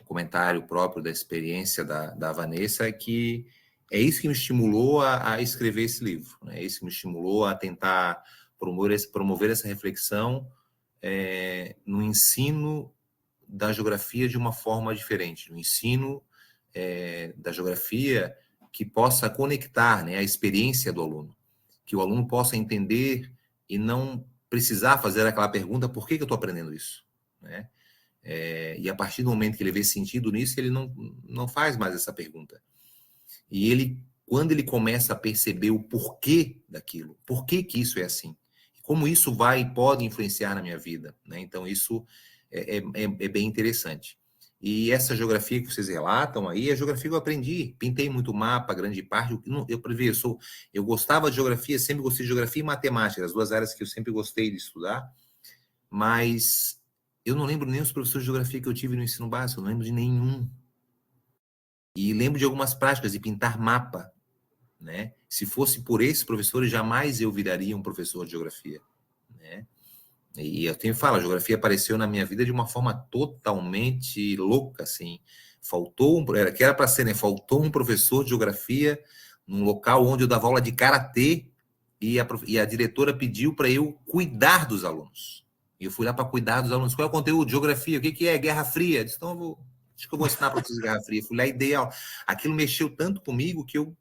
o comentário próprio da experiência da Vanessa, que é isso que me estimulou a escrever esse livro, né? É isso que me estimulou a tentar promover essa reflexão no ensino da geografia de uma forma diferente, no ensino da geografia que possa conectar, né, a experiência do aluno, que o aluno possa entender e não precisar fazer aquela pergunta, por que eu estou aprendendo isso? Né? E a partir do momento que ele vê sentido nisso, ele não faz mais essa pergunta. E ele, quando ele começa a perceber o porquê daquilo, por que isso é assim, como isso pode influenciar na minha vida, né? Então isso é bem interessante. E essa geografia que vocês relatam aí, a geografia que eu aprendi, pintei muito mapa, grande parte, eu gostava de geografia, sempre gostei de geografia e matemática, as duas áreas que eu sempre gostei de estudar, mas eu não lembro nem os professores de geografia que eu tive no ensino básico, eu não lembro de nenhum. E lembro de algumas práticas de pintar mapa, né? Se fosse por esses professores, jamais eu viraria um professor de geografia, né? E eu tenho que falar, a geografia apareceu na minha vida de uma forma totalmente louca, assim. Que era para ser, né? Faltou um professor de geografia num local onde eu dava aula de karatê e a diretora pediu para eu cuidar dos alunos. E eu fui lá para cuidar dos alunos. Qual é o conteúdo? Geografia. O que é? Guerra Fria. Eu disse, então, acho que eu vou ensinar para vocês Guerra Fria. Fui lá e dei aula. Aquilo mexeu tanto comigo que eu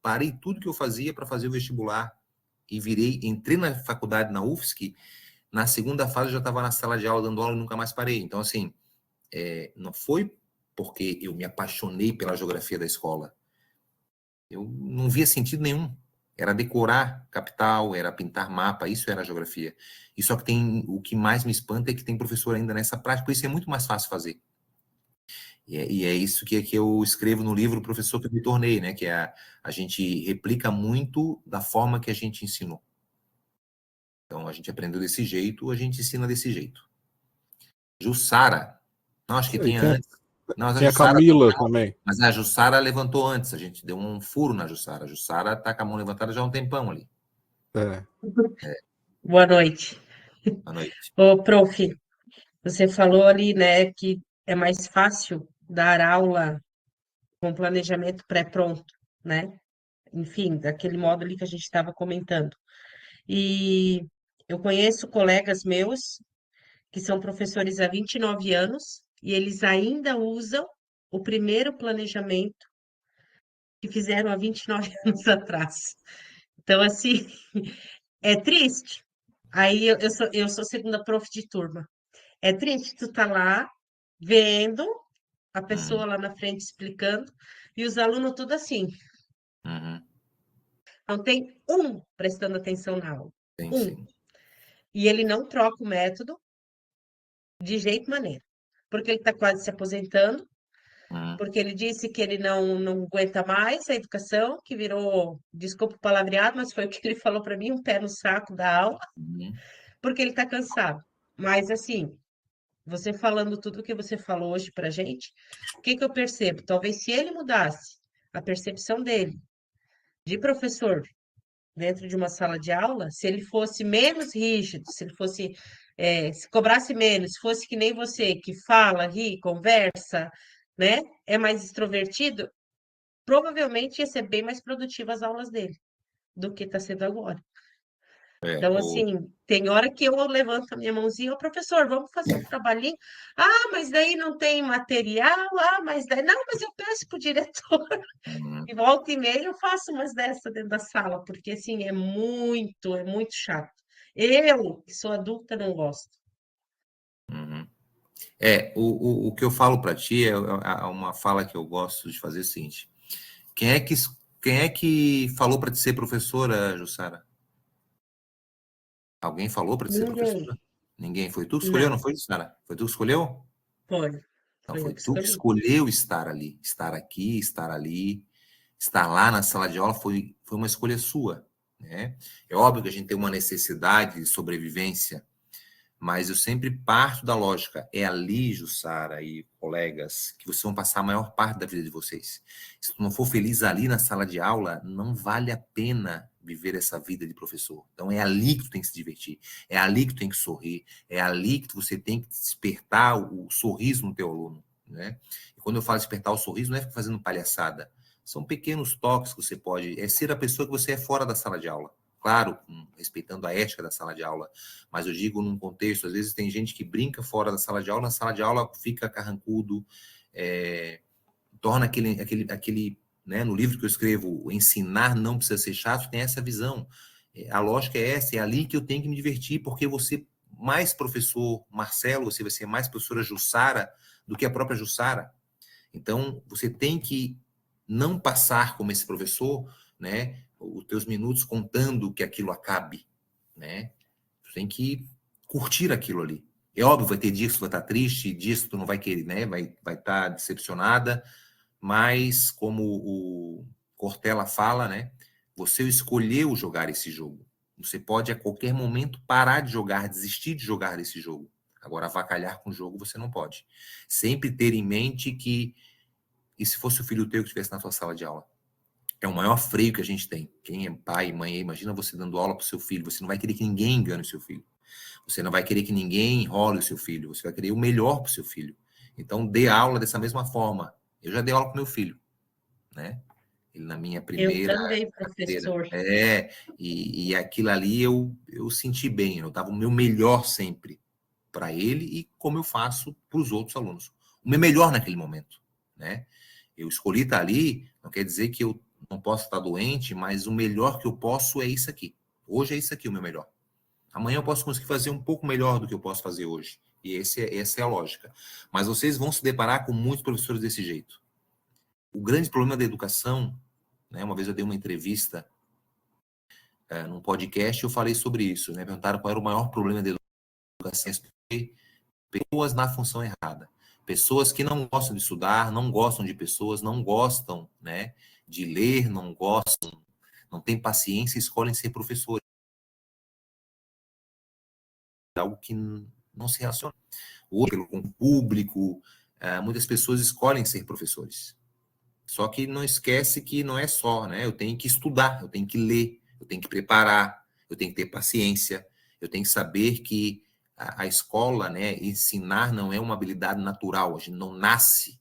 parei tudo que eu fazia para fazer o vestibular e entrei na faculdade, na UFSC. Na segunda fase, eu já estava na sala de aula, dando aula e nunca mais parei. Então, assim, não foi porque eu me apaixonei pela geografia da escola. Eu não via sentido nenhum. Era decorar capital, era pintar mapa, isso era geografia. E só que o que mais me espanta é que tem professor ainda nessa prática, por isso é muito mais fácil fazer. E é isso que eu escrevo no livro Professor que eu me tornei, né? Que é a gente replica muito da forma que a gente ensinou. Então, a gente aprendeu desse jeito, a gente ensina desse jeito. Jussara. Não, acho que tinha antes. Não, mas tem a Camila também. Mas a Jussara levantou antes, a gente deu um furo na Jussara. A Jussara está com a mão levantada já há um tempão ali. Boa noite. Boa noite. Ô, prof, você falou ali, né, que é mais fácil dar aula com planejamento pré-pronto, né? Enfim, daquele modo ali que a gente estava comentando. E eu conheço colegas meus que são professores há 29 anos e eles ainda usam o primeiro planejamento que fizeram há 29 anos atrás. Então, assim, é triste. Aí eu sou segunda prof de turma. É triste tu tá lá vendo a pessoa lá na frente explicando e os alunos tudo assim. Não tem um prestando atenção na aula. Sim. E ele não troca o método de jeito maneiro. Porque ele está quase se aposentando, porque ele disse que ele não aguenta mais a educação, que virou, desculpa o palavreado, mas foi o que ele falou para mim, um pé no saco da aula, porque ele está cansado. Mas, assim, você falando tudo o que você falou hoje para gente, o que eu percebo? Talvez se ele mudasse a percepção dele de professor dentro de uma sala de aula, se ele fosse menos rígido, se ele fosse, se cobrasse menos, se fosse que nem você, que fala, ri, conversa, né? É mais extrovertido, provavelmente ia ser bem mais produtivo as aulas dele do que está sendo agora. Então, assim, tem hora que eu levanto a minha mãozinha, ô professor, vamos fazer um trabalhinho. Ah, mas daí não tem material, mas daí. Não, mas eu peço para o diretor. E volta e meia eu faço umas dessas dentro da sala, porque assim, é muito chato. Eu, que sou adulta, não gosto. O que eu falo para ti é uma fala que eu gosto de fazer o seguinte. Quem é que falou para te ser professora, Jussara? Alguém falou para te ser professora? Ninguém. Foi tu que escolheu, não foi, Jussara? Foi tu que escolheu? Foi. Então, foi tu que escolheu estar ali. Estar aqui, estar ali, estar lá na sala de aula foi uma escolha sua, né? É óbvio que a gente tem uma necessidade de sobrevivência, mas eu sempre parto da lógica. É ali, Jussara e colegas, que vocês vão passar a maior parte da vida de vocês. Se tu não for feliz ali na sala de aula, não vale a pena viver essa vida de professor. Então é ali que tu tem que se divertir, é ali que tu tem que sorrir, é ali que você tem que despertar o sorriso no teu aluno, né? E quando eu falo despertar o sorriso, não é ficar fazendo palhaçada. São pequenos toques que você pode... É ser a pessoa que você é fora da sala de aula. Claro, respeitando a ética da sala de aula, mas eu digo num contexto, às vezes tem gente que brinca fora da sala de aula, na sala de aula fica carrancudo, torna aquele né, no livro que eu escrevo, ensinar não precisa ser chato, tem essa visão. A lógica é essa, é ali que eu tenho que me divertir, porque você, mais professor Marcelo, você vai ser mais professora Jussara do que a própria Jussara. Então, você tem que não passar como esse professor, né, os teus minutos contando que aquilo acabe, né? Tu tem que curtir aquilo ali. É óbvio, vai ter dias que tu vai estar triste, dias que tu não vai querer, né? Vai estar decepcionada, mas como o Cortella fala, né? Você escolheu jogar esse jogo. Você pode a qualquer momento parar de jogar, desistir de jogar esse jogo. Agora, avacalhar com o jogo você não pode. Sempre ter em mente que, e se fosse o filho teu que estivesse na tua sala de aula? É o maior freio que a gente tem. Quem é pai e mãe, imagina você dando aula para o seu filho. Você não vai querer que ninguém engane o seu filho. Você não vai querer que ninguém enrole o seu filho. Você vai querer o melhor para o seu filho. Então, dê aula dessa mesma forma. Eu já dei aula com meu filho, né? Ele na minha primeira... Eu também, professor. E aquilo ali eu senti bem. Eu dava o meu melhor sempre para ele e como eu faço para os outros alunos. O meu melhor naquele momento, né? Eu escolhi estar ali, não quer dizer que eu não posso estar doente, mas o melhor que eu posso é isso aqui. Hoje é isso aqui o meu melhor. Amanhã eu posso conseguir fazer um pouco melhor do que eu posso fazer hoje. E essa é a lógica. Mas vocês vão se deparar com muitos professores desse jeito. O grande problema da educação, né, uma vez eu dei uma entrevista num podcast, eu falei sobre isso, né? Perguntaram qual era o maior problema da educação. Pessoas na função errada. Pessoas que não gostam de estudar, não gostam de pessoas, não gostam, né, de ler, não gostam, não têm paciência e escolhem ser professores. Algo que não se relaciona. Com o público, muitas pessoas escolhem ser professores. Só que não esquece que não é só, né? Eu tenho que estudar, eu tenho que ler, eu tenho que preparar, eu tenho que ter paciência, eu tenho que saber que a escola, né, ensinar não é uma habilidade natural, a gente não nasce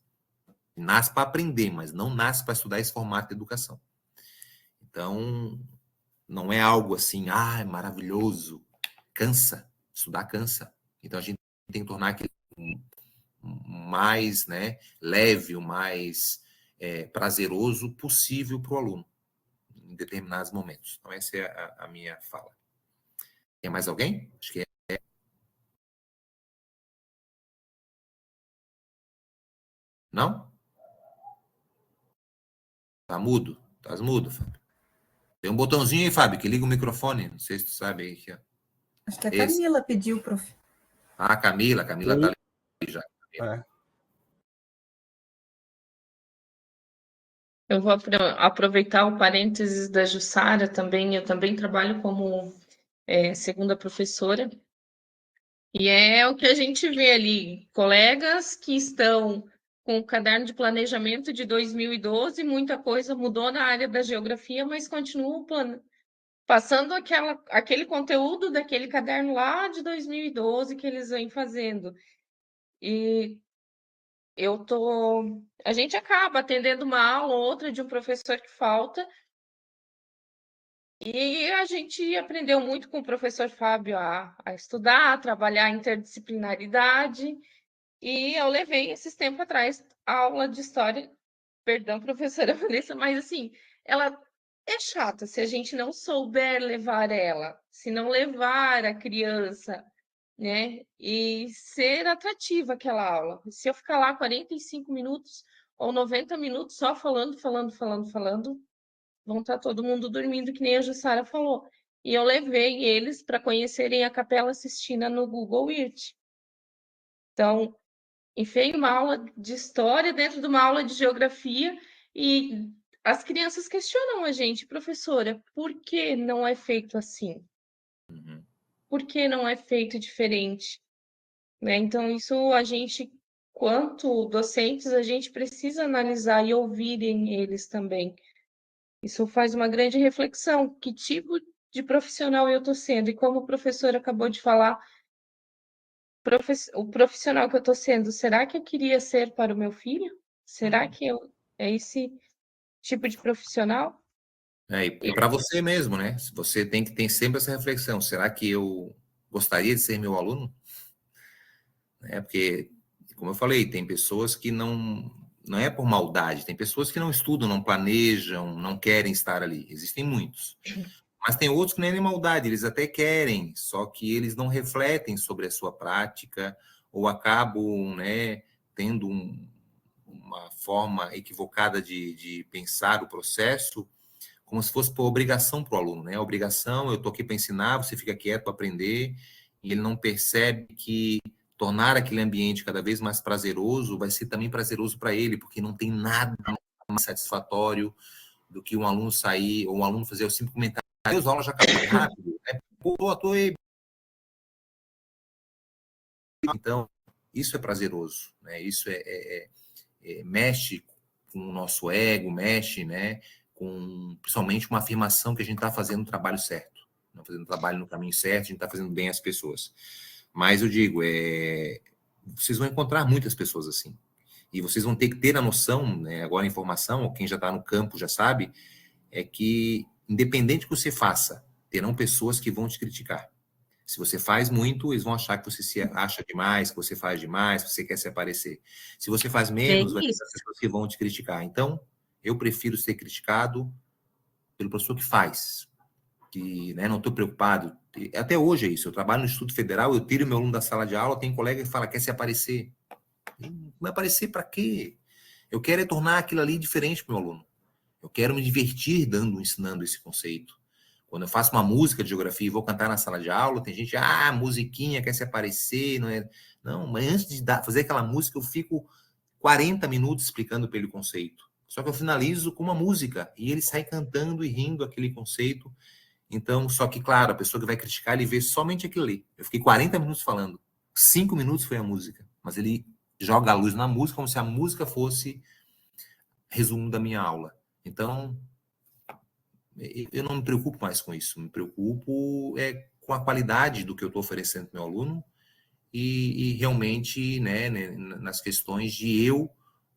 para aprender, mas não nasce para estudar esse formato de educação. Então, não é algo assim, é maravilhoso, cansa, estudar cansa. Então, a gente tem que tornar aquilo mais, né, leve, o mais prazeroso possível para o aluno, em determinados momentos. Então, essa é a minha fala. Tem mais alguém? Acho que Não? Tá mudo? Tá mudo, Fábio. Tem um botãozinho aí, Fábio, que liga o microfone. Não sei se tu sabe aí. Acho que a Camila pediu, prof. A Camila tá ali já. Eu vou aproveitar o parênteses da Jussara também. Eu também trabalho como segunda professora. E é o que a gente vê ali, colegas que estão com o caderno de planejamento de 2012, muita coisa mudou na área da geografia, mas continuam passando aquele conteúdo daquele caderno lá de 2012 que eles vêm fazendo. E a gente acaba atendendo uma aula ou outra de um professor que falta, e a gente aprendeu muito com o professor Fábio a estudar, a trabalhar a interdisciplinaridade. E eu levei esses tempos atrás a aula de história, perdão, professora Vanessa, mas assim, ela é chata se a gente não souber levar ela, se não levar a criança, né? E ser atrativa aquela aula. Se eu ficar lá 45 minutos ou 90 minutos só falando, vão estar todo mundo dormindo, que nem a Jussara falou. E eu levei eles para conhecerem a Capela Sistina no Google Earth. Então, enfiei uma aula de história dentro de uma aula de geografia e as crianças questionam a gente, professora, por que não é feito assim? Por que não é feito diferente? Né? Então, isso a gente, quanto docentes, a gente precisa analisar e ouvirem eles também. Isso faz uma grande reflexão. Que tipo de profissional eu estou sendo? E como o professor acabou de falar, o profissional que eu estou sendo, será que eu queria ser para o meu filho? Será que é esse tipo de profissional? E para você mesmo, né? Você tem que ter sempre essa reflexão. Será que eu gostaria de ser meu aluno? Porque, como eu falei, tem pessoas que não é por maldade, tem pessoas que não estudam, não planejam, não querem estar ali. Existem muitos. Mas tem outros que não é nem maldade, eles até querem, só que eles não refletem sobre a sua prática ou acabam, né, tendo uma forma equivocada de pensar o processo como se fosse por obrigação para o aluno, né? A obrigação, eu estou aqui para ensinar, você fica quieto para aprender, e ele não percebe que tornar aquele ambiente cada vez mais prazeroso vai ser também prazeroso para ele, porque não tem nada mais satisfatório do que um aluno sair, ou um aluno fazer o simples comentário, Deus, a aula já acabou rápido, né? Pô, tô aí. Então, isso é prazeroso, né? Isso mexe com o nosso ego, mexe, né, com principalmente uma afirmação que a gente está fazendo o trabalho certo, não fazendo o trabalho no caminho certo, a gente está fazendo bem às pessoas. Mas eu digo, vocês vão encontrar muitas pessoas assim. E vocês vão ter que ter a noção, né, agora a informação, ou quem já está no campo já sabe, é que, independente do que você faça, terão pessoas que vão te criticar. Se você faz muito, eles vão achar que você se acha demais, que você faz demais, que você quer se aparecer. Se você faz menos, vai ter pessoas que vão te criticar. Então, eu prefiro ser criticado pelo professor que faz que, né, não estou preocupado. Até hoje é isso. Eu trabalho no Instituto Federal, eu tiro meu aluno da sala de aula, tem colega que fala, quer se aparecer. Vai aparecer para quê? Eu quero é tornar aquilo ali diferente para o meu aluno. Eu quero me divertir ensinando esse conceito. Quando eu faço uma música de geografia e vou cantar na sala de aula, tem gente, musiquinha, quer se aparecer, não é? Não, mas antes de fazer aquela música, eu fico 40 minutos explicando para ele o conceito. Só que eu finalizo com uma música e ele sai cantando e rindo aquele conceito. Então, só que, claro, a pessoa que vai criticar, ele vê somente aquilo ali. Eu fiquei 40 minutos falando. 5 minutos foi a música. Mas ele joga a luz na música como se a música fosse resumo da minha aula. Então, eu não me preocupo mais com isso. Me preocupo com a qualidade do que eu estou oferecendo para o meu aluno e realmente, né, nas questões de eu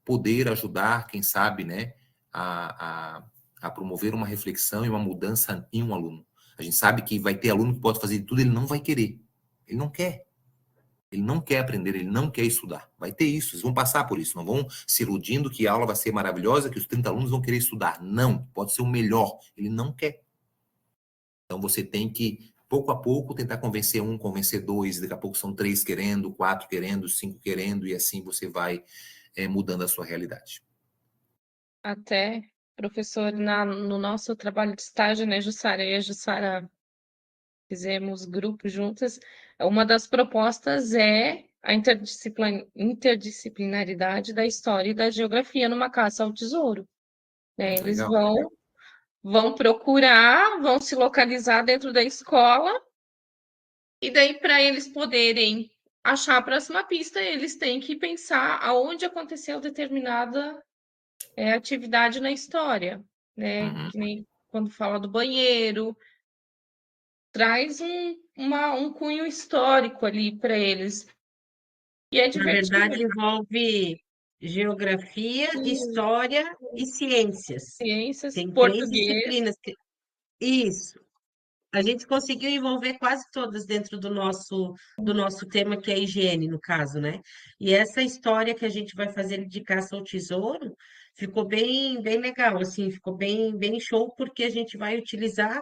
poder ajudar, quem sabe, né, a promover uma reflexão e uma mudança em um aluno. A gente sabe que vai ter aluno que pode fazer de tudo, ele não vai querer. Ele não quer. Ele não quer aprender, ele não quer estudar. Vai ter isso, eles vão passar por isso. Não vão se iludindo que a aula vai ser maravilhosa, que os 30 alunos vão querer estudar. Não, pode ser o melhor. Ele não quer. Então você tem que, pouco a pouco, tentar convencer um, convencer dois. Daqui a pouco são 3 querendo, 4 querendo, 5 querendo, e assim você vai mudando a sua realidade. Até, professor, no nosso trabalho de estágio, né, Jussara? Eu e a Jussara fizemos grupos juntas. Uma das propostas é a interdisciplinaridade da história e da geografia numa caça ao tesouro. Né? Eles vão procurar, vão se localizar dentro da escola, e daí, para eles poderem achar a próxima pista, eles têm que pensar aonde aconteceu determinada atividade na história. Né? Que nem quando fala do banheiro, traz um cunho histórico ali para eles. E é Na divertido. verdade, envolve geografia, história e ciências. Ciências, Tem 3 português. disciplinas. Isso. A gente conseguiu envolver quase todas dentro do nosso tema, que é a higiene, no caso, né? E essa história que a gente vai fazer de caça ao tesouro ficou bem, bem legal, assim, ficou bem, bem show, porque a gente vai utilizar,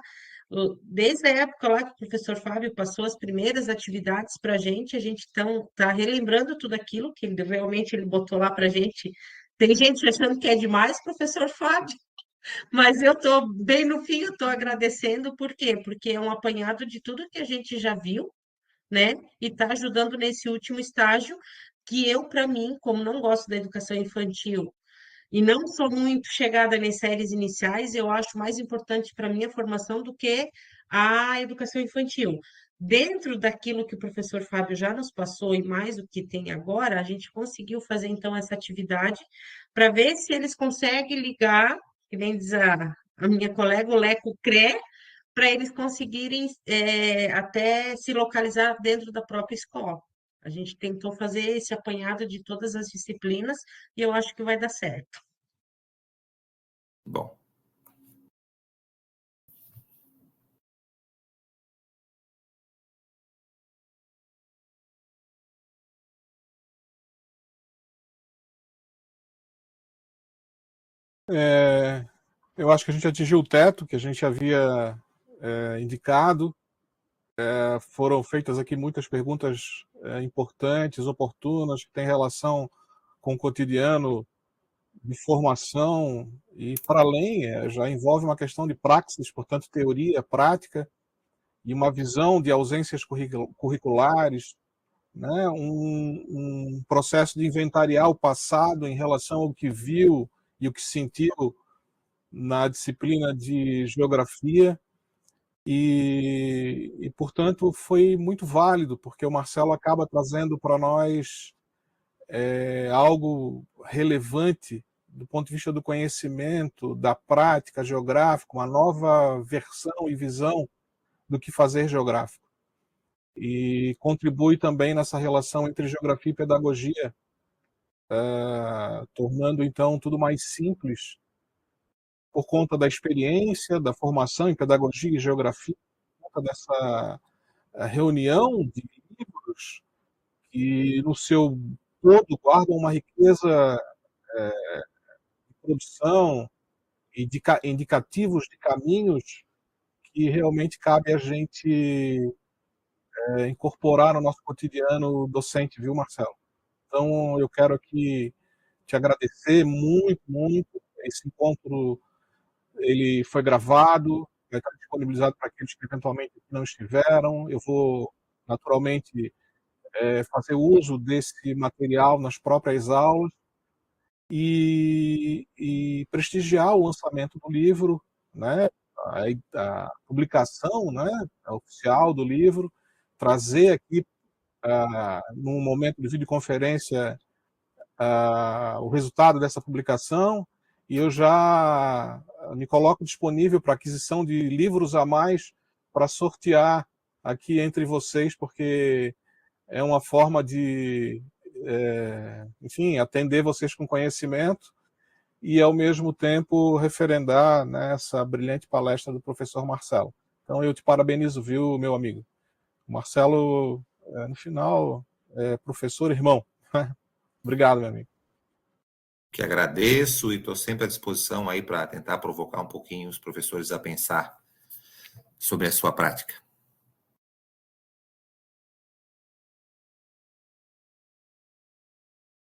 desde a época lá que o professor Fábio passou as primeiras atividades para a gente está relembrando tudo aquilo que realmente ele botou lá para a gente. Tem gente achando que é demais, professor Fábio. Mas eu estou bem no fim, eu estou agradecendo, por quê? Porque é um apanhado de tudo que a gente já viu, né? E está ajudando nesse último estágio, que eu, para mim, como não gosto da educação infantil e não sou muito chegada nas séries iniciais, eu acho mais importante para mim a formação do que a educação infantil. Dentro daquilo que o professor Fábio já nos passou e mais o que tem agora, a gente conseguiu fazer então essa atividade para ver se eles conseguem ligar, que nem diz a minha colega, o Leco-CRE, para eles conseguirem até se localizar dentro da própria escola. A gente tentou fazer esse apanhado de todas as disciplinas e eu acho que vai dar certo. Bom. Eu acho que a gente atingiu o teto que a gente havia indicado. Foram feitas aqui muitas perguntas importantes, oportunas, que têm relação com o cotidiano de formação e, para além, já envolve uma questão de praxis, portanto, teoria, prática, e uma visão de ausências curriculares, né? Um processo de inventariar o passado em relação ao que viu e o que sentiu na disciplina de geografia. E, portanto, foi muito válido, porque o Marcelo acaba trazendo para nós algo relevante do ponto de vista do conhecimento, da prática geográfica, uma nova versão e visão do que fazer geográfico. E contribui também nessa relação entre geografia e pedagogia, tornando, então, tudo mais simples, por conta da experiência, da formação em pedagogia e geografia, por conta dessa reunião de livros que, no seu todo, guardam uma riqueza de produção e de indicativos de caminhos que realmente cabe a gente incorporar no nosso cotidiano docente, viu, Marcelo? Então, eu quero aqui te agradecer muito, muito. Esse encontro ele foi gravado, vai estar disponibilizado para aqueles que eventualmente não estiveram. Eu vou, naturalmente, fazer uso desse material nas próprias aulas e prestigiar o lançamento do livro, né? A publicação, né, oficial do livro, trazer aqui, num momento de videoconferência, o resultado dessa publicação, e eu já me coloco disponível para aquisição de livros a mais para sortear aqui entre vocês, porque é uma forma de, enfim, atender vocês com conhecimento e, ao mesmo tempo, referendar, né, essa brilhante palestra do professor Marcelo. Então, eu te parabenizo, viu, meu amigo? O Marcelo, no final, é professor irmão. Obrigado, meu amigo. Que agradeço e estou sempre à disposição aí para tentar provocar um pouquinho os professores a pensar sobre a sua prática.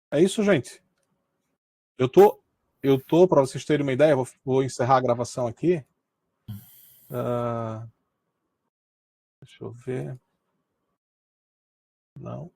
É isso, gente. Eu tô para vocês terem uma ideia, vou encerrar a gravação aqui. Deixa eu ver. Não.